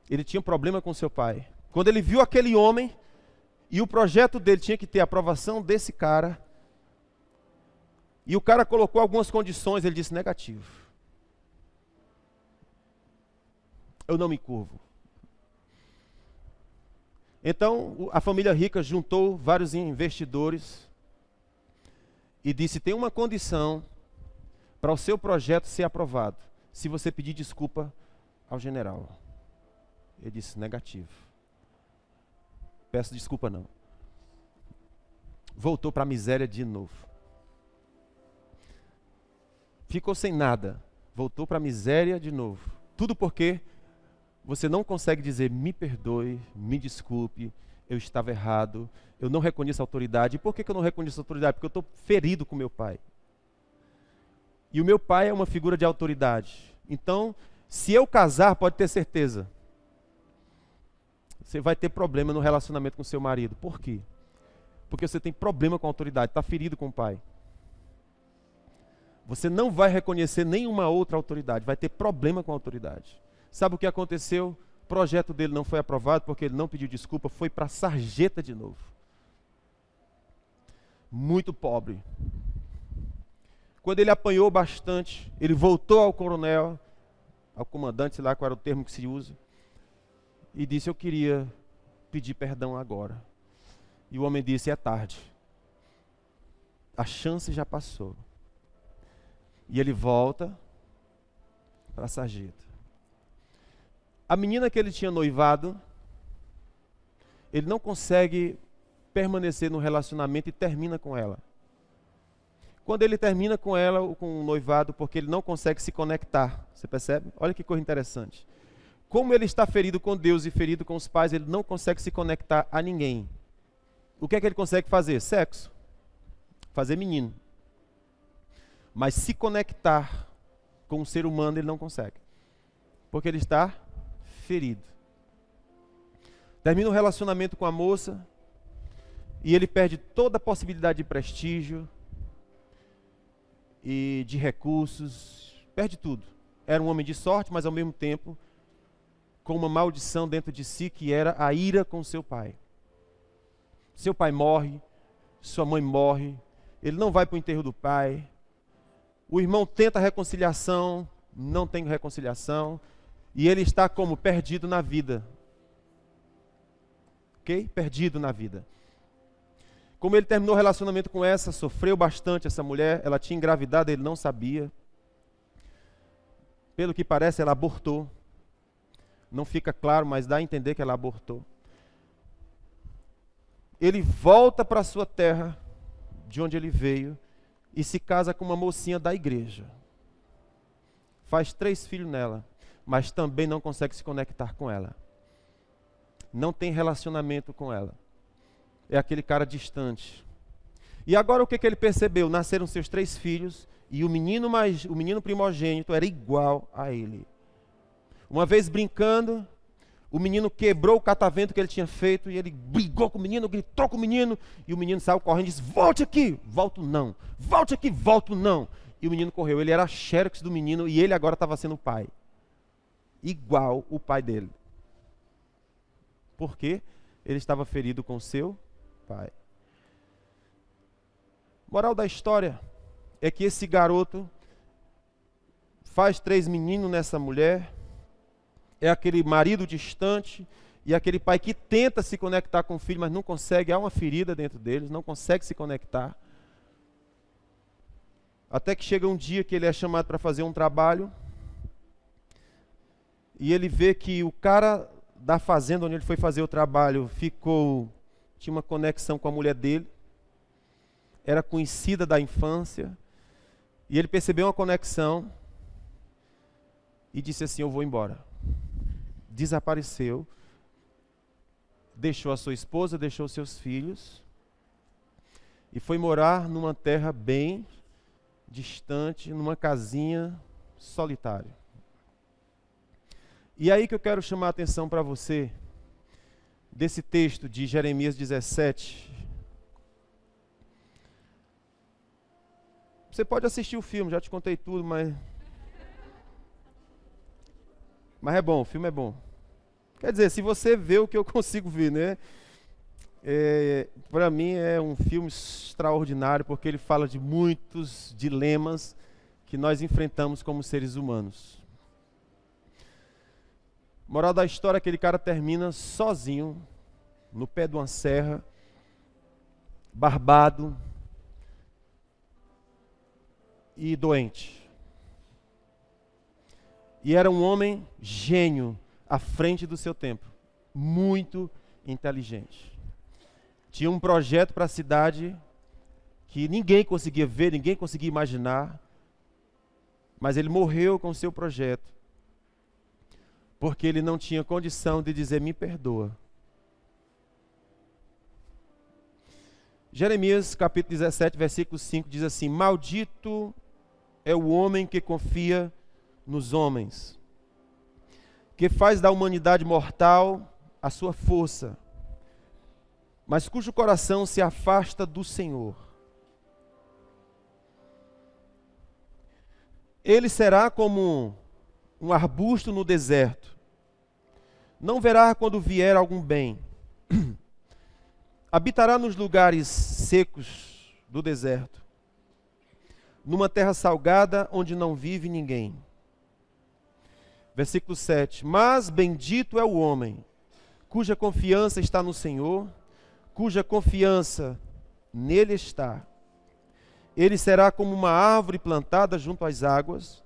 Ele tinha problema com seu pai. Quando ele viu aquele homem, e o projeto dele tinha que ter a aprovação desse cara, e o cara colocou algumas condições, ele disse, negativo. Eu não me curvo. Então, a família rica juntou vários investidores e disse, tem uma condição para o seu projeto ser aprovado, se você pedir desculpa ao general. Ele disse, negativo. Peço desculpa não. Voltou para a miséria de novo. Ficou sem nada. Voltou para a miséria de novo. Tudo porque você não consegue dizer, me perdoe, me desculpe, eu estava errado, eu não reconheço a autoridade. E por que eu não reconheço a autoridade? Porque eu estou ferido com meu pai. E o meu pai é uma figura de autoridade. Então, se eu casar, pode ter certeza, você vai ter problema no relacionamento com seu marido. Por quê? Porque você tem problema com a autoridade, está ferido com o pai. Você não vai reconhecer nenhuma outra autoridade, vai ter problema com a autoridade. Sabe o que aconteceu? O projeto dele não foi aprovado porque ele não pediu desculpa, foi para a sarjeta de novo. Muito pobre. Quando ele apanhou bastante, ele voltou ao coronel, ao comandante, sei lá qual era o termo que se usa, e disse, eu queria pedir perdão agora. E o homem disse, é tarde. A chance já passou. E ele volta para a sarjeta. A menina que ele tinha noivado, ele não consegue permanecer no relacionamento e termina com ela. Quando ele termina com ela, ou com o noivado, porque ele não consegue se conectar. Você percebe? Olha que coisa interessante. Como ele está ferido com Deus e ferido com os pais, ele não consegue se conectar a ninguém. O que é que ele consegue fazer? Sexo. Fazer menino. Mas se conectar com um ser humano, ele não consegue. Porque ele está ferido. Termina o relacionamento com a moça e ele perde toda a possibilidade de prestígio e de recursos, perde tudo. Era um homem de sorte, mas ao mesmo tempo com uma maldição dentro de si, que era a ira com seu pai. Seu pai morre, sua mãe morre, ele não vai para o enterro do pai. O irmão tenta reconciliação, não tem reconciliação, e ele está como? Perdido na vida. Ok? Perdido na vida. Como ele terminou o relacionamento com essa, sofreu bastante essa mulher, ela tinha engravidado, ele não sabia. Pelo que parece, ela abortou. Não fica claro, mas dá a entender que ela abortou. Ele volta para a sua terra, de onde ele veio, e se casa com uma mocinha da igreja. Faz 3 filhos nela, mas também não consegue se conectar com ela. Não tem relacionamento com ela. É aquele cara distante. E agora o que ele percebeu? Nasceram seus 3 filhos, e o menino primogênito era igual a ele. Uma vez brincando, o menino quebrou o catavento que ele tinha feito, e ele brigou com o menino, gritou com o menino, e o menino saiu correndo e disse, volte aqui, volto não, volte aqui, volto não. E o menino correu, ele era a xerox do menino, e ele agora estava sendo o pai. Igual o pai dele. Por quê? Ele estava ferido com seu pai. Moral da história é que esse garoto faz 3 meninos nessa mulher, é aquele marido distante e aquele pai que tenta se conectar com o filho, mas não consegue, há uma ferida dentro deles, não consegue se conectar. Até que chega um dia que ele é chamado para fazer um trabalho e ele vê que o cara da fazenda onde ele foi fazer o trabalho tinha uma conexão com a mulher dele, era conhecida da infância, e ele percebeu uma conexão e disse assim, eu vou embora. Desapareceu, deixou a sua esposa, deixou seus filhos e foi morar numa terra bem distante, numa casinha solitária. E aí que eu quero chamar a atenção para você, desse texto de Jeremias 17. Você pode assistir o filme, já te contei tudo, mas é bom, o filme é bom. Quer dizer, se você vê o que eu consigo ver, né? Para mim é um filme extraordinário, porque ele fala de muitos dilemas que nós enfrentamos como seres humanos. Moral da história, aquele cara termina sozinho, no pé de uma serra, barbado e doente. E era um homem gênio, à frente do seu tempo, muito inteligente. Tinha um projeto para a cidade que ninguém conseguia ver, ninguém conseguia imaginar, mas ele morreu com o seu projeto, porque ele não tinha condição de dizer, me perdoa. Jeremias capítulo 17, versículo 5 diz assim: maldito é o homem que confia nos homens, que faz da humanidade mortal a sua força, mas cujo coração se afasta do Senhor. Ele será como um arbusto no deserto, não verá quando vier algum bem. Habitará nos lugares secos do deserto, numa terra salgada onde não vive ninguém. Versículo 7. Mas bendito é o homem, cuja confiança está no Senhor, cuja confiança nele está. Ele será como uma árvore plantada junto às águas,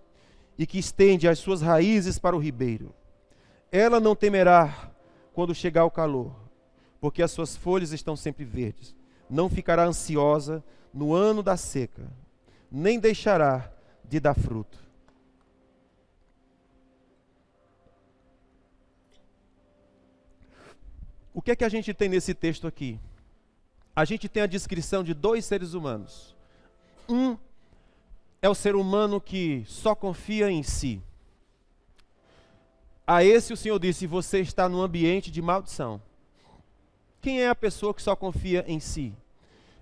e que estende as suas raízes para o ribeiro. Ela não temerá quando chegar o calor, porque as suas folhas estão sempre verdes. Não ficará ansiosa no ano da seca, nem deixará de dar fruto. O que é que a gente tem nesse texto aqui? A gente tem a descrição de dois seres humanos. Um é o ser humano que só confia em si. A esse o Senhor disse: você está num ambiente de maldição. Quem é a pessoa que só confia em si?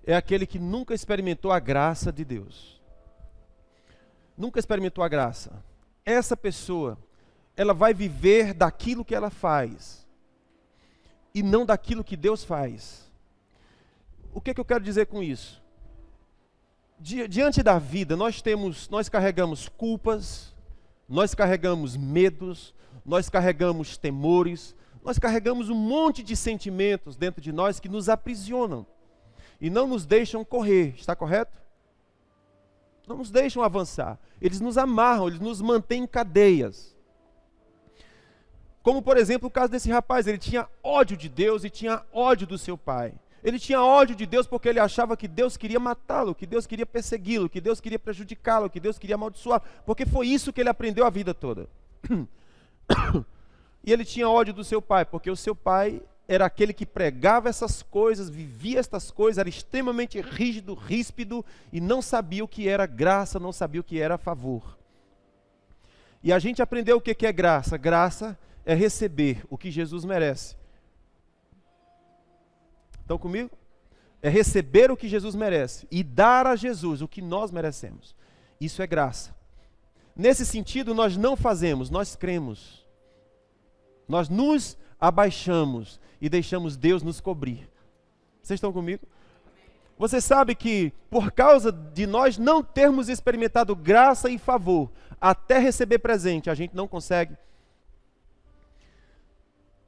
É aquele que nunca experimentou a graça de Deus. Nunca experimentou a graça. Essa pessoa, ela vai viver daquilo que ela faz, e não daquilo que Deus faz. O que é que eu quero dizer com isso? Diante da vida, nós carregamos culpas, nós carregamos medos, nós carregamos temores, nós carregamos um monte de sentimentos dentro de nós que nos aprisionam e não nos deixam correr, está correto? Não nos deixam avançar, eles nos amarram, eles nos mantêm em cadeias. Como por exemplo o caso desse rapaz, ele tinha ódio de Deus e tinha ódio do seu pai. Ele tinha ódio de Deus porque ele achava que Deus queria matá-lo, que Deus queria persegui-lo, que Deus queria prejudicá-lo, que Deus queria amaldiçoar, porque foi isso que ele aprendeu a vida toda. E ele tinha ódio do seu pai, porque o seu pai era aquele que pregava essas coisas, vivia estas coisas, era extremamente rígido, ríspido, e não sabia o que era graça, não sabia o que era favor. E a gente aprendeu o que é graça. Graça é receber o que Jesus merece. Estão comigo? É receber o que Jesus merece e dar a Jesus o que nós merecemos. Isso é graça. Nesse sentido, nós não fazemos, nós cremos. Nós nos abaixamos e deixamos Deus nos cobrir. Vocês estão comigo? Você sabe que por causa de nós não termos experimentado graça e favor até receber presente, a gente não consegue.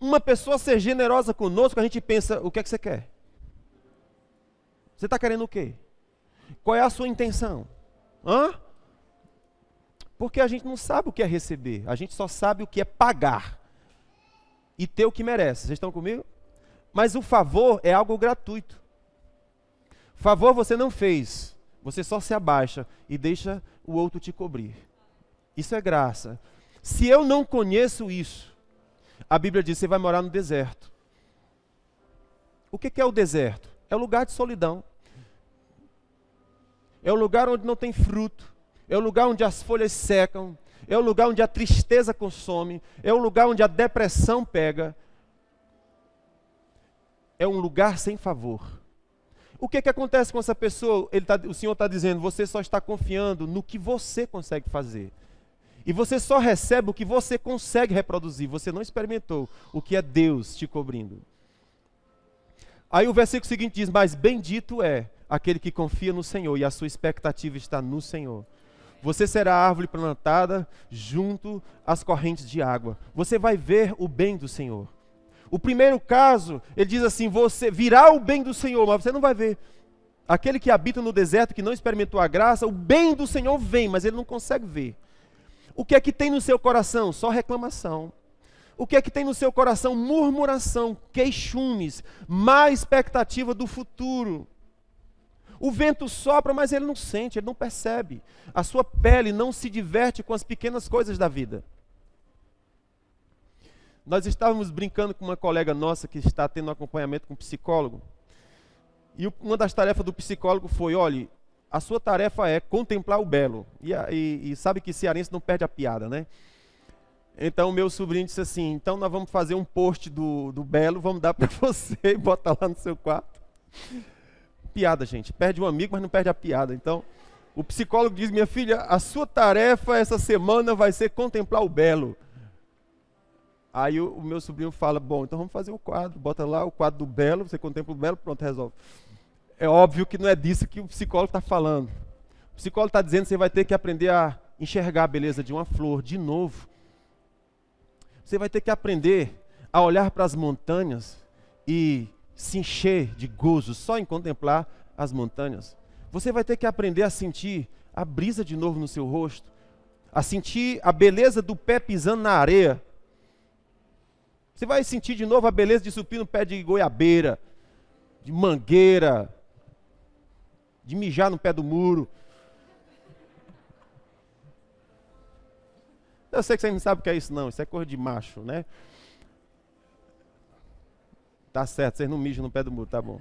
Uma pessoa ser generosa conosco, a gente pensa, o que é que você quer? Você está querendo o quê? Qual é a sua intenção? Porque a gente não sabe o que é receber, a gente só sabe o que é pagar e ter o que merece. Vocês estão comigo? Mas o favor é algo gratuito. Favor você não fez, você só se abaixa e deixa o outro te cobrir. Isso é graça. Se eu não conheço isso, a Bíblia diz que você vai morar no deserto. O que é o deserto? É o lugar de solidão. É o lugar onde não tem fruto. É o lugar onde as folhas secam. É o lugar onde a tristeza consome. É o lugar onde a depressão pega. É um lugar sem favor. O que acontece com essa pessoa? O Senhor está dizendo, você só está confiando no que você consegue fazer. E você só recebe o que você consegue reproduzir. Você não experimentou o que é Deus te cobrindo. Aí o versículo seguinte diz, mas bendito é aquele que confia no Senhor e a sua expectativa está no Senhor. Você será árvore plantada junto às correntes de água. Você vai ver o bem do Senhor. O primeiro caso, ele diz assim, você virá o bem do Senhor, mas você não vai ver. Aquele que habita no deserto, que não experimentou a graça, o bem do Senhor vem, mas ele não consegue ver. O que é que tem no seu coração? Só reclamação. O que é que tem no seu coração? Murmuração, queixumes, má expectativa do futuro. O vento sopra, mas ele não sente, ele não percebe. A sua pele não se diverte com as pequenas coisas da vida. Nós estávamos brincando com uma colega nossa que está tendo um acompanhamento com um psicólogo. E uma das tarefas do psicólogo foi, olha, a sua tarefa é contemplar o belo. E sabe que cearense não perde a piada, né? Então meu sobrinho disse assim, então nós vamos fazer um post do belo, vamos dar para você e botar lá no seu quarto. Piada, gente. Perde um amigo, mas não perde a piada. Então, o psicólogo diz, minha filha, a sua tarefa essa semana vai ser contemplar o belo. Aí o meu sobrinho fala, bom, então vamos fazer o quadro. Bota lá o quadro do belo, você contempla o belo, pronto, resolve. É óbvio que não é disso que o psicólogo está falando. O psicólogo está dizendo que você vai ter que aprender a enxergar a beleza de uma flor de novo. Você vai ter que aprender a olhar para as montanhas e se encher de gozo só em contemplar as montanhas. Você vai ter que aprender a sentir a brisa de novo no seu rosto, a sentir a beleza do pé pisando na areia. Você vai sentir de novo a beleza de subir no pé de goiabeira, de mangueira, de mijar no pé do muro. Eu sei que vocês não sabem o que é isso não, isso é coisa de macho, né? Tá certo, vocês não mijam no pé do muro, tá bom.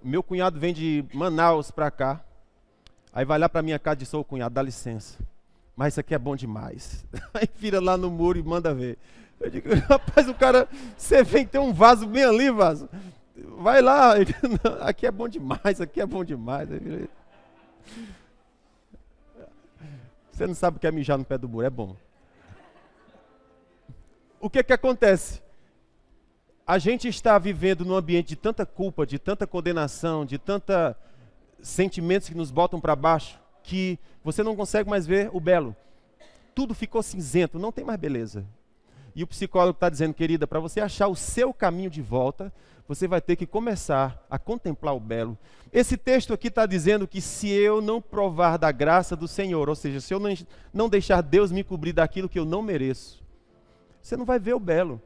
Meu cunhado vem de Manaus pra cá, aí vai lá pra minha casa e diz, ô cunhado, dá licença, mas isso aqui é bom demais. Aí vira lá no muro e manda ver. Eu digo, rapaz, o cara, você vem ter um vaso bem ali, vaso. Vai lá, aqui é bom demais, aqui é bom demais. Você não sabe o que é mijar no pé do muro, é bom. O que acontece? A gente está vivendo num ambiente de tanta culpa, de tanta condenação, de tanta sentimentos que nos botam para baixo, que você não consegue mais ver o belo. Tudo ficou cinzento, não tem mais beleza. E o psicólogo está dizendo, querida, para você achar o seu caminho de volta, você vai ter que começar a contemplar o belo. Esse texto aqui está dizendo que se eu não provar da graça do Senhor, ou seja, se eu não deixar Deus me cobrir daquilo que eu não mereço, você não vai ver o belo.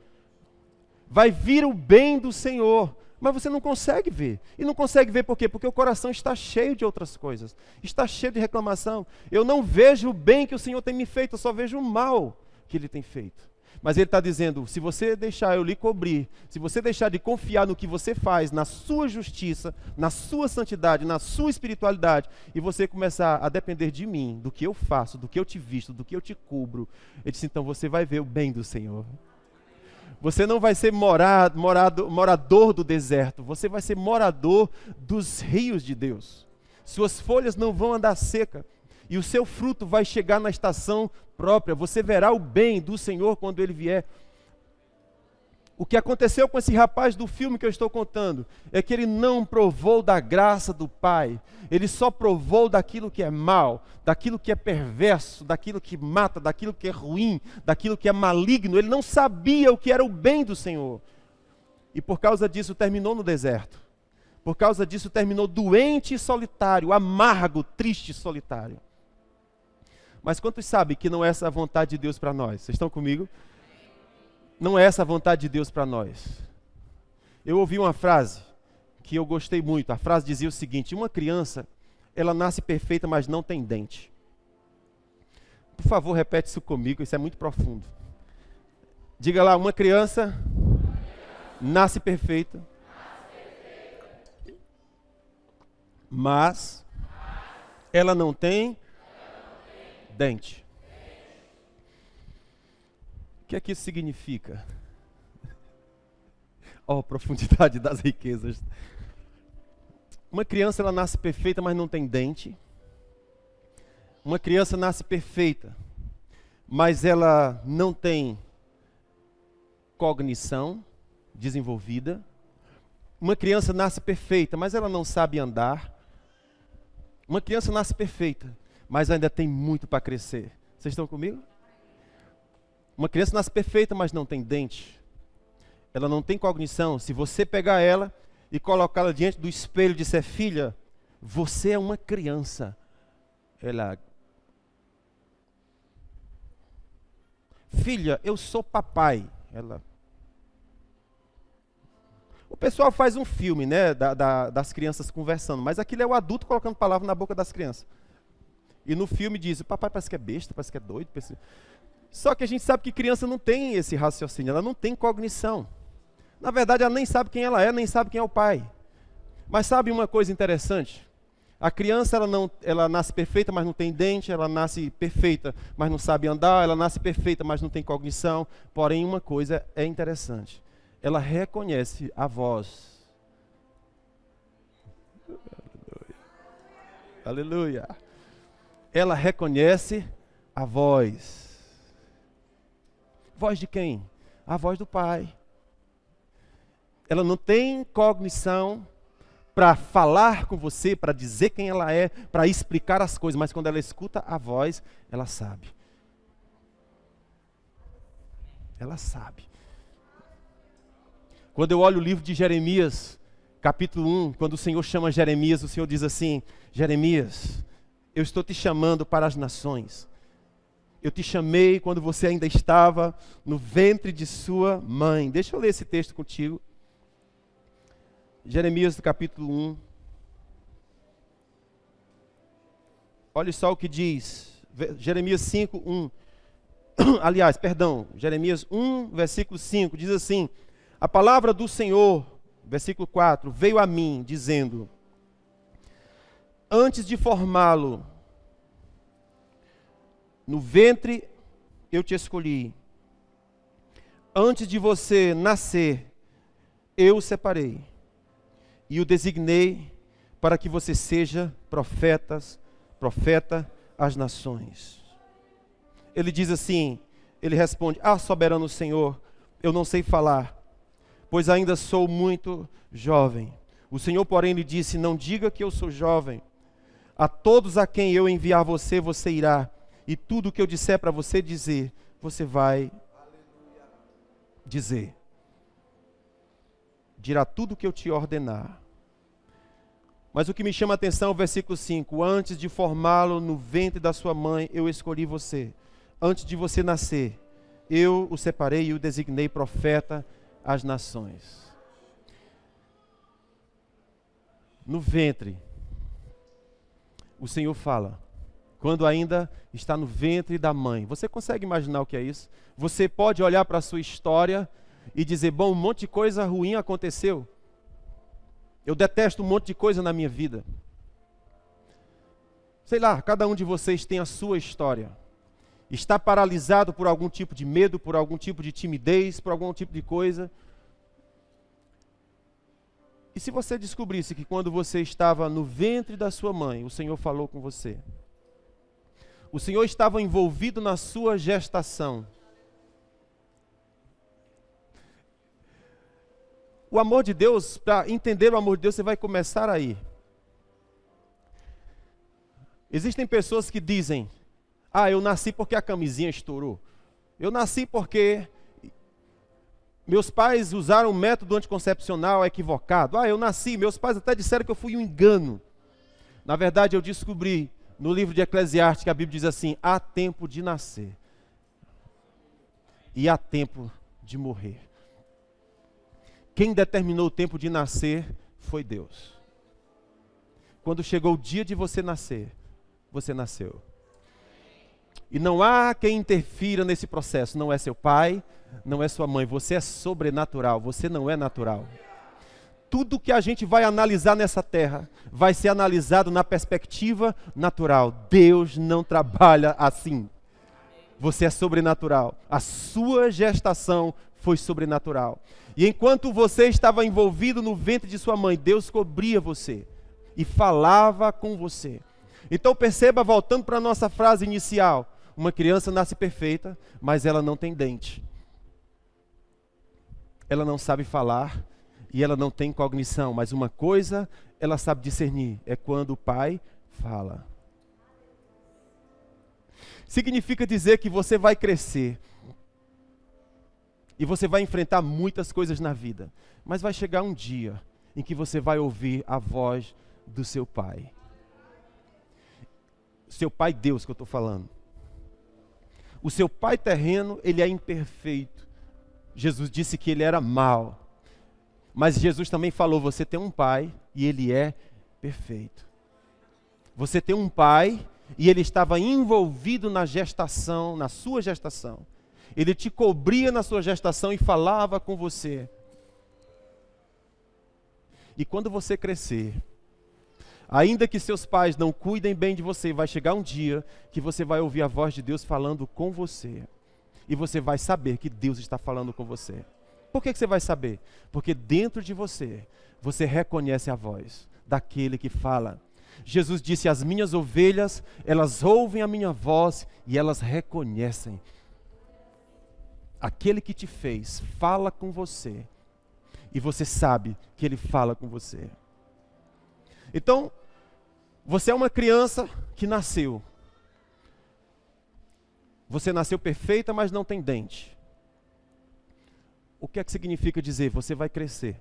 Vai vir o bem do Senhor, mas você não consegue ver. E não consegue ver por quê? Porque o coração está cheio de outras coisas. Está cheio de reclamação. Eu não vejo o bem que o Senhor tem me feito, eu só vejo o mal que Ele tem feito. Mas Ele está dizendo, se você deixar eu lhe cobrir, se você deixar de confiar no que você faz, na sua justiça, na sua santidade, na sua espiritualidade, e você começar a depender de mim, do que eu faço, do que eu te visto, do que eu te cubro, Ele disse, então você vai ver o bem do Senhor. Você não vai ser morador do deserto, você vai ser morador dos rios de Deus. Suas folhas não vão andar seca, e o seu fruto vai chegar na estação própria. Você verá o bem do Senhor quando Ele vier. O que aconteceu com esse rapaz do filme que eu estou contando é que ele não provou da graça do Pai. Ele só provou daquilo que é mal, daquilo que é perverso, daquilo que mata, daquilo que é ruim, daquilo que é maligno. Ele não sabia o que era o bem do Senhor. E por causa disso terminou no deserto. Por causa disso terminou doente e solitário, amargo, triste e solitário. Mas quantos sabem que não é essa a vontade de Deus para nós? Vocês estão comigo? Não é essa a vontade de Deus para nós. Eu ouvi uma frase que eu gostei muito. A frase dizia o seguinte, uma criança, ela nasce perfeita, mas não tem dente. Por favor, repete isso comigo, isso é muito profundo. Diga lá, uma criança nasce perfeita, mas ela não tem dente. O que é que isso significa? Oh, a profundidade das riquezas. Uma criança, ela nasce perfeita, mas não tem dente. Uma criança nasce perfeita, mas ela não tem cognição desenvolvida. Uma criança nasce perfeita, mas ela não sabe andar. Uma criança nasce perfeita, mas ainda tem muito para crescer. Vocês estão comigo? Uma criança nasce perfeita, mas não tem dente. Ela não tem cognição. Se você pegar ela e colocá-la diante do espelho e disser, filha, você é uma criança. Ela, filha, eu sou papai. Ela, O pessoal faz um filme, né, das crianças conversando, mas aquilo é o adulto colocando palavra na boca das crianças. E no filme diz, o papai parece que é besta, parece que é doido. Só que a gente sabe que criança não tem esse raciocínio, ela não tem cognição. Na verdade, ela nem sabe quem ela é, nem sabe quem é o pai. Mas sabe uma coisa interessante? A criança, ela nasce perfeita, mas não tem dente, ela nasce perfeita, mas não sabe andar, ela nasce perfeita, mas não tem cognição. Porém, uma coisa é interessante. Ela reconhece a voz. Aleluia. Ela reconhece a voz. Voz de quem? A voz do Pai. Ela não tem cognição para falar com você, para dizer quem ela é, para explicar as coisas, mas quando ela escuta a voz, ela sabe. Ela sabe. Quando eu olho o livro de Jeremias, capítulo 1, quando o Senhor chama Jeremias, o Senhor diz assim: Jeremias, eu estou te chamando para as nações. Eu te chamei quando você ainda estava no ventre de sua mãe. Deixa eu ler esse texto contigo. Jeremias capítulo 1. Olha só o que diz. Jeremias 5, 1. Aliás, perdão. Jeremias 1, versículo 5. Diz assim: a palavra do Senhor, versículo 4, veio a mim, dizendo: antes de formá-lo no ventre, eu te escolhi. Antes de você nascer, eu o separei. E o designei para que você seja profeta às nações. Ele diz assim, ele responde: ah, soberano Senhor, eu não sei falar, pois ainda sou muito jovem. O Senhor, porém, lhe disse: não diga que eu sou jovem. A todos a quem eu enviar você, você irá. E tudo o que eu disser para você dizer, você vai dizer. Dirá tudo o que eu te ordenar. Mas o que me chama a atenção é o versículo 5. Antes de formá-lo no ventre da sua mãe, eu escolhi você. Antes de você nascer, eu o separei e o designei profeta às nações. No ventre, o Senhor fala. Quando ainda está no ventre da mãe. Você consegue imaginar o que é isso? Você pode olhar para a sua história e dizer: bom, um monte de coisa ruim aconteceu. Eu detesto um monte de coisa na minha vida. Sei lá, cada um de vocês tem a sua história. Está paralisado por algum tipo de medo, por algum tipo de timidez, por algum tipo de coisa. E se você descobrisse que quando você estava no ventre da sua mãe, o Senhor falou com você? O Senhor estava envolvido na sua gestação. O amor de Deus, para entender o amor de Deus, você vai começar aí. Existem pessoas que dizem: ah, eu nasci porque a camisinha estourou. Eu nasci porque meus pais usaram um método anticoncepcional equivocado. Ah, eu nasci, meus pais até disseram que eu fui um engano. Na verdade, eu descobri no livro de Eclesiastes que a Bíblia diz assim: há tempo de nascer e há tempo de morrer. Quem determinou o tempo de nascer foi Deus. Quando chegou o dia de você nascer, você nasceu. E não há quem interfira nesse processo. Não é seu pai, não é sua mãe. Você é sobrenatural, você não é natural. Tudo que a gente vai analisar nessa terra vai ser analisado na perspectiva natural. Deus não trabalha assim. Você é sobrenatural. A sua gestação foi sobrenatural. E enquanto você estava envolvido no ventre de sua mãe, Deus cobria você e falava com você. Então perceba, voltando para a nossa frase inicial, uma criança nasce perfeita, mas ela não tem dente. Ela não sabe falar e ela não tem cognição, mas uma coisa ela sabe discernir, é quando o pai fala. Significa dizer que você vai crescer e você vai enfrentar muitas coisas na vida, mas vai chegar um dia em que você vai ouvir a voz do seu pai. Seu pai Deus que eu estou falando. O seu pai terreno, ele é imperfeito. Jesus disse que ele era mau. Mas Jesus também falou, você tem um pai e ele é perfeito. Você tem um pai e ele estava envolvido na gestação, na sua gestação. Ele te cobria na sua gestação e falava com você. E quando você crescer, ainda que seus pais não cuidem bem de você, vai chegar um dia que você vai ouvir a voz de Deus falando com você. E você vai saber que Deus está falando com você. Por que você vai saber? Porque dentro de você, você reconhece a voz daquele que fala. Jesus disse, as minhas ovelhas, elas ouvem a minha voz e elas reconhecem. Aquele que te fez, fala com você. E você sabe que ele fala com você. Então, você é uma criança que nasceu. Você nasceu perfeita, mas não tem dente. O que é que significa dizer? Você vai crescer.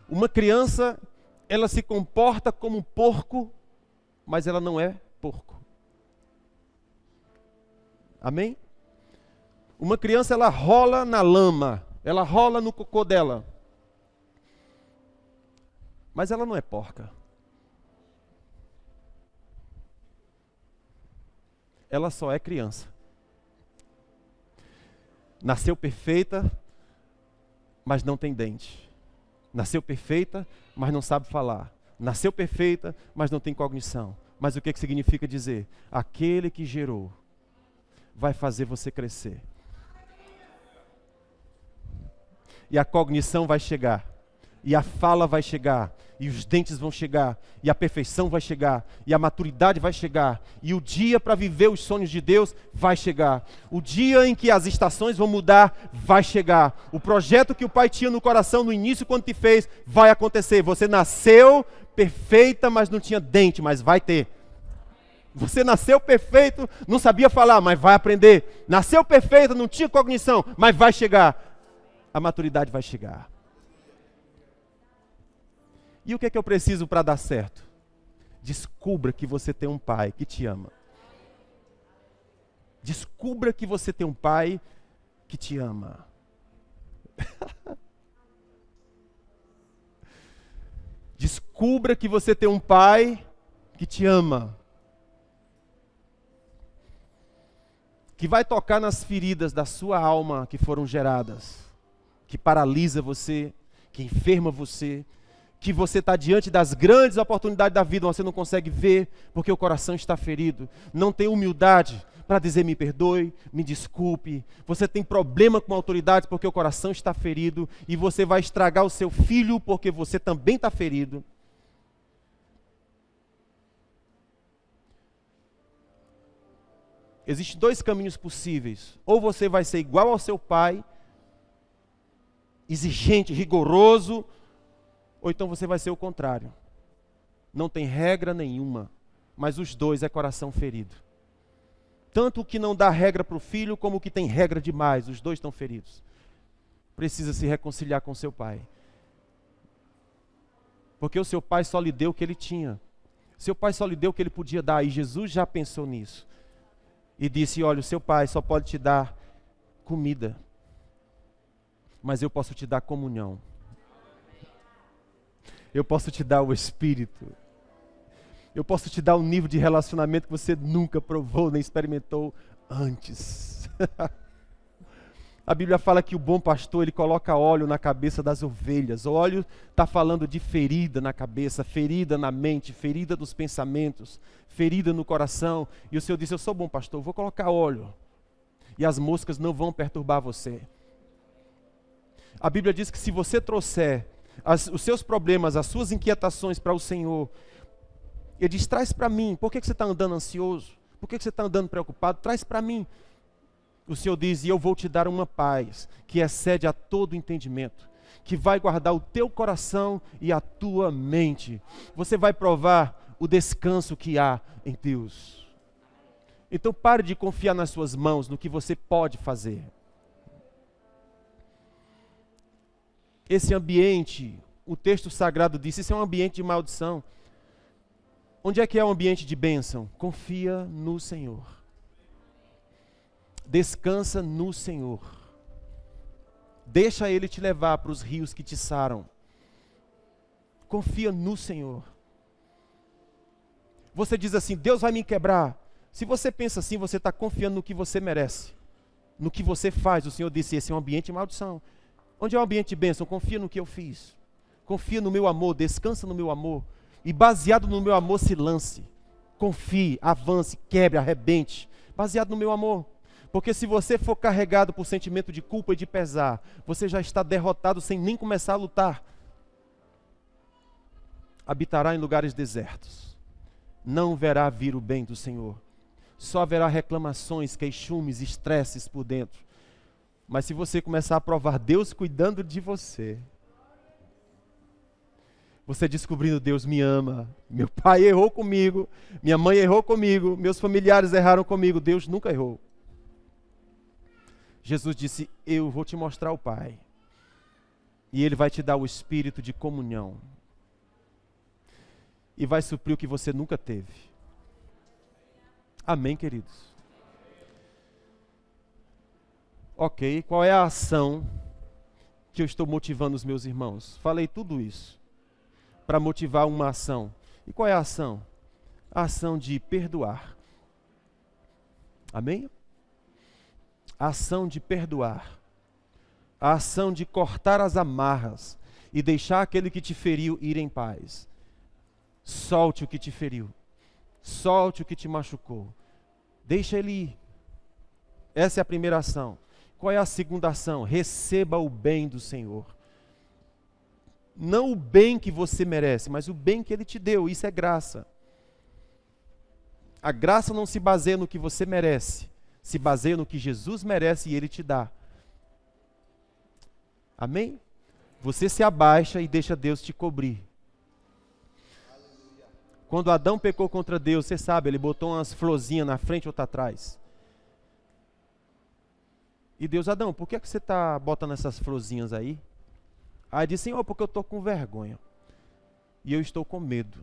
Uma criança, ela se comporta como um porco, mas ela não é porco. Amém? Uma criança, ela rola na lama, ela rola no cocô dela. Mas ela não é porca. Ela só é criança. Nasceu perfeita, mas não tem dente. Nasceu perfeita, mas não sabe falar. Nasceu perfeita, mas não tem cognição. Mas o que significa dizer? Aquele que gerou vai fazer você crescer. E a cognição vai chegar. E a fala vai chegar, e os dentes vão chegar, e a perfeição vai chegar, e a maturidade vai chegar, e o dia para viver os sonhos de Deus vai chegar. O dia em que as estações vão mudar, vai chegar. O projeto que o Pai tinha no coração no início, quando te fez, vai acontecer. Você nasceu perfeita, mas não tinha dente, mas vai ter. Você nasceu perfeito, não sabia falar, mas vai aprender. Nasceu perfeito, não tinha cognição, mas vai chegar. A maturidade vai chegar. E o que é que eu preciso para dar certo? Descubra que você tem um pai que te ama. Descubra que você tem um pai que te ama. Descubra que você tem um pai que te ama. Que vai tocar nas feridas da sua alma que foram geradas. Que paralisa você, que enferma você. Que você está diante das grandes oportunidades da vida, você não consegue ver, porque o coração está ferido. Não tem humildade para dizer me perdoe, me desculpe. Você tem problema com a autoridade porque o coração está ferido. E você vai estragar o seu filho porque você também está ferido. Existem dois caminhos possíveis. Ou você vai ser igual ao seu pai, exigente, rigoroso, ou então você vai ser o contrário. Não tem regra nenhuma, mas os dois é coração ferido. Tanto o que não dá regra para o filho, como o que tem regra demais, os dois estão feridos. Precisa se reconciliar com seu pai. Porque o seu pai só lhe deu o que ele tinha. Seu pai só lhe deu o que ele podia dar, e Jesus já pensou nisso. E disse, olha, o seu pai só pode te dar comida, mas eu posso te dar comunhão. Eu posso te dar o Espírito. Eu posso te dar um nível de relacionamento que você nunca provou, nem experimentou antes. A Bíblia fala que o bom pastor, ele coloca óleo na cabeça das ovelhas. O óleo está falando de ferida na cabeça, ferida na mente, ferida dos pensamentos, ferida no coração. E o Senhor disse, eu sou bom pastor, vou colocar óleo. E as moscas não vão perturbar você. A Bíblia diz que se você trouxer os seus problemas, as suas inquietações para o Senhor, Ele diz, traz para mim. Por que você está andando ansioso? Por que você está andando preocupado? Traz para mim. O Senhor diz, e eu vou te dar uma paz que excede a todo entendimento, que vai guardar o teu coração e a tua mente. Você vai provar o descanso que há em Deus. Então pare de confiar nas suas mãos, no que você pode fazer. Esse ambiente, o texto sagrado diz, isso é um ambiente de maldição. Onde é que é um ambiente de bênção? Confia no Senhor. Descansa no Senhor. Deixa Ele te levar para os rios que te saram. Confia no Senhor. Você diz assim, Deus vai me quebrar. Se você pensa assim, você está confiando no que você merece. No que você faz. O Senhor disse, esse é um ambiente de maldição. Onde é um ambiente de bênção? Confia no que eu fiz. Confia no meu amor, descansa no meu amor. E baseado no meu amor se lance. Confie, avance, quebre, arrebente. Baseado no meu amor. Porque se você for carregado por sentimento de culpa e de pesar, você já está derrotado sem nem começar a lutar. Habitará em lugares desertos. Não verá vir o bem do Senhor. Só haverá reclamações, queixumes, estresses por dentro. Mas se você começar a provar Deus cuidando de você, você descobrindo Deus me ama, meu pai errou comigo, minha mãe errou comigo, meus familiares erraram comigo, Deus nunca errou. Jesus disse, eu vou te mostrar o Pai. E Ele vai te dar o espírito de comunhão. E vai suprir o que você nunca teve. Amém, queridos? Ok, qual é a ação que eu estou motivando os meus irmãos? Falei tudo isso para motivar uma ação. E qual é a ação? A ação de perdoar. Amém? A ação de perdoar. A ação de cortar as amarras e deixar aquele que te feriu ir em paz. Solte o que te feriu. Solte o que te machucou. Deixa ele ir. Essa é a primeira ação. Qual é a segunda ação? Receba o bem do Senhor. Não o bem que você merece, mas o bem que Ele te deu. Isso é graça. A graça não se baseia no que você merece. Se baseia no que Jesus merece e Ele te dá. Amém? Você se abaixa e deixa Deus te cobrir. Quando Adão pecou contra Deus, você sabe, ele botou umas florzinhas na frente ou outra atrás. E Deus, Adão, por que você está botando essas florzinhas aí? Aí disse, Senhor, porque eu estou com vergonha. E eu estou com medo.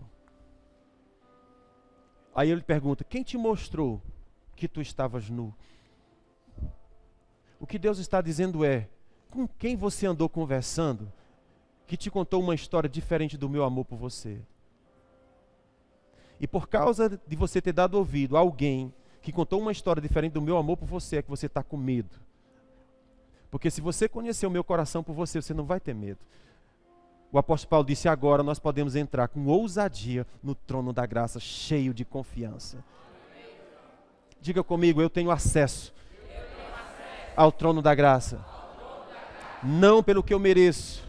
Aí ele pergunta, quem te mostrou que tu estavas nu? O que Deus está dizendo é, com quem você andou conversando que te contou uma história diferente do meu amor por você? E por causa de você ter dado ouvido a alguém que contou uma história diferente do meu amor por você, é que você está com medo. Porque se você conhecer o meu coração por você, você não vai ter medo. O apóstolo Paulo disse, agora nós podemos entrar com ousadia no trono da graça, cheio de confiança. Diga comigo, eu tenho acesso ao trono da graça. Não pelo que eu mereço,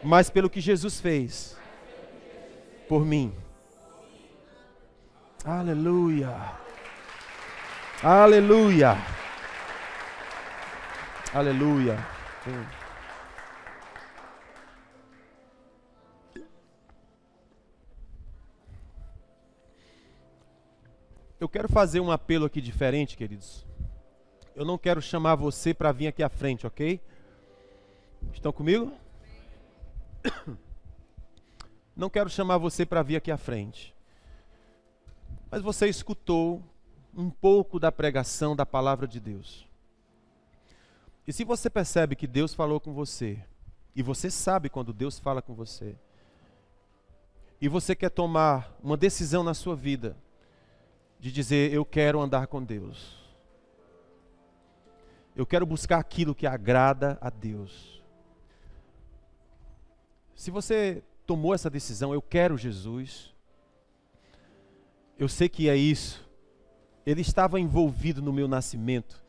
mas pelo que Jesus fez por mim. Aleluia. Aleluia. Aleluia. Eu quero fazer um apelo aqui diferente, queridos. Eu não quero chamar você para vir aqui à frente, ok? Estão comigo? Não quero chamar você para vir aqui à frente. Mas você escutou um pouco da pregação da palavra de Deus. E se você percebe que Deus falou com você, e você sabe quando Deus fala com você, e você quer tomar uma decisão na sua vida, de dizer, eu quero andar com Deus. Eu quero buscar aquilo que agrada a Deus. Se você tomou essa decisão, eu quero Jesus, eu sei que é isso. Ele estava envolvido no meu nascimento.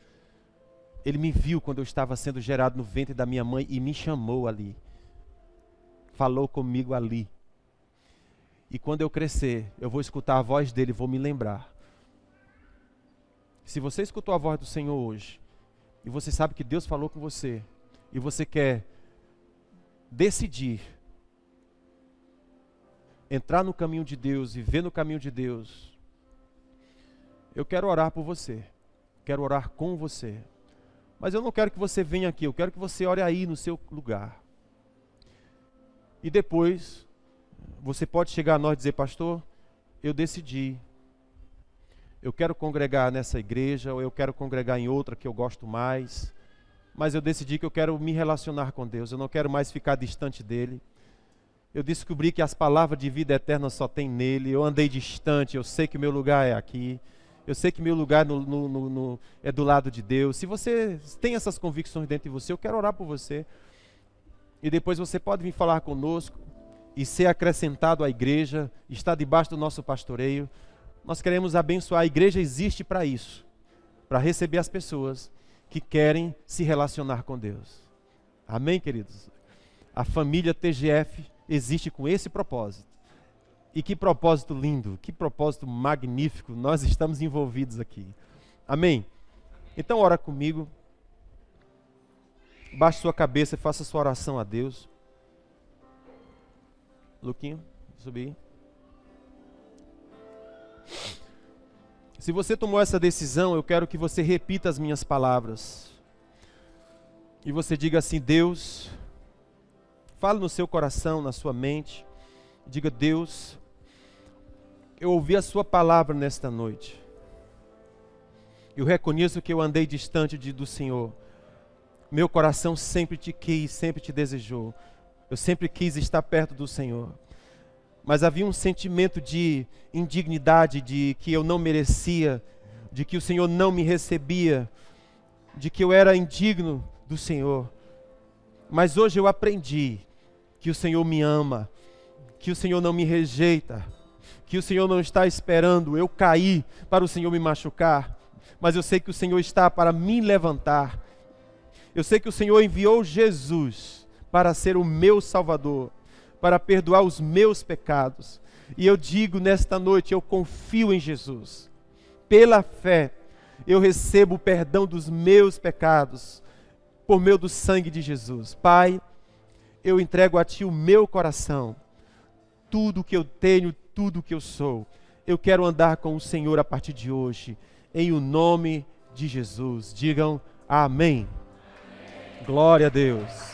Ele me viu quando eu estava sendo gerado no ventre da minha mãe e me chamou ali. Falou comigo ali. E quando eu crescer, eu vou escutar a voz dele e vou me lembrar. Se você escutou a voz do Senhor hoje, e você sabe que Deus falou com você, e você quer decidir entrar no caminho de Deus, viver no caminho de Deus, eu quero orar por você, quero orar com você. Mas eu não quero que você venha aqui, eu quero que você ore aí no seu lugar. E depois, você pode chegar a nós e dizer, pastor, eu decidi. Eu quero congregar nessa igreja, ou eu quero congregar em outra que eu gosto mais. mas eu decidi que eu quero me relacionar com Deus, eu não quero mais ficar distante dele. Eu descobri que as palavras de vida eterna só tem nele. Eu andei distante, eu sei que o meu lugar é aqui. Eu sei que meu lugar é do lado de Deus. Se você tem essas convicções dentro de você, eu quero orar por você. E depois você pode vir falar conosco e ser acrescentado à igreja, estar debaixo do nosso pastoreio. Nós queremos abençoar. A igreja existe para isso, para receber as pessoas que querem se relacionar com Deus. Amém, queridos? A família TGF existe com esse propósito. E que propósito lindo, que propósito magnífico, nós estamos envolvidos aqui. Amém? Então ora comigo. Baixe sua cabeça e faça sua oração a Deus. Luquinho, subir. Se você tomou essa decisão, eu quero que você repita as minhas palavras. E você diga assim: Deus, fale no seu coração, na sua mente. Diga: Deus, eu ouvi a sua palavra nesta noite. Eu reconheço que eu andei distante do Senhor. Meu coração sempre te quis, sempre te desejou. Eu sempre quis estar perto do Senhor. Mas havia um sentimento de indignidade, de que eu não merecia, de que o Senhor não me recebia, de que eu era indigno do Senhor. Mas hoje eu aprendi que o Senhor me ama, que o Senhor não me rejeita, que o Senhor não está esperando eu cair para o Senhor me machucar, mas eu sei que o Senhor está para me levantar. Eu sei que o Senhor enviou Jesus para ser o meu Salvador, para perdoar os meus pecados. E eu digo nesta noite, eu confio em Jesus. Pela fé, eu recebo o perdão dos meus pecados, por meio do sangue de Jesus. Pai, eu entrego a Ti o meu coração, tudo que eu tenho, tudo que eu sou. Eu quero andar com o Senhor a partir de hoje, em o nome de Jesus. Digam amém. Glória a Deus.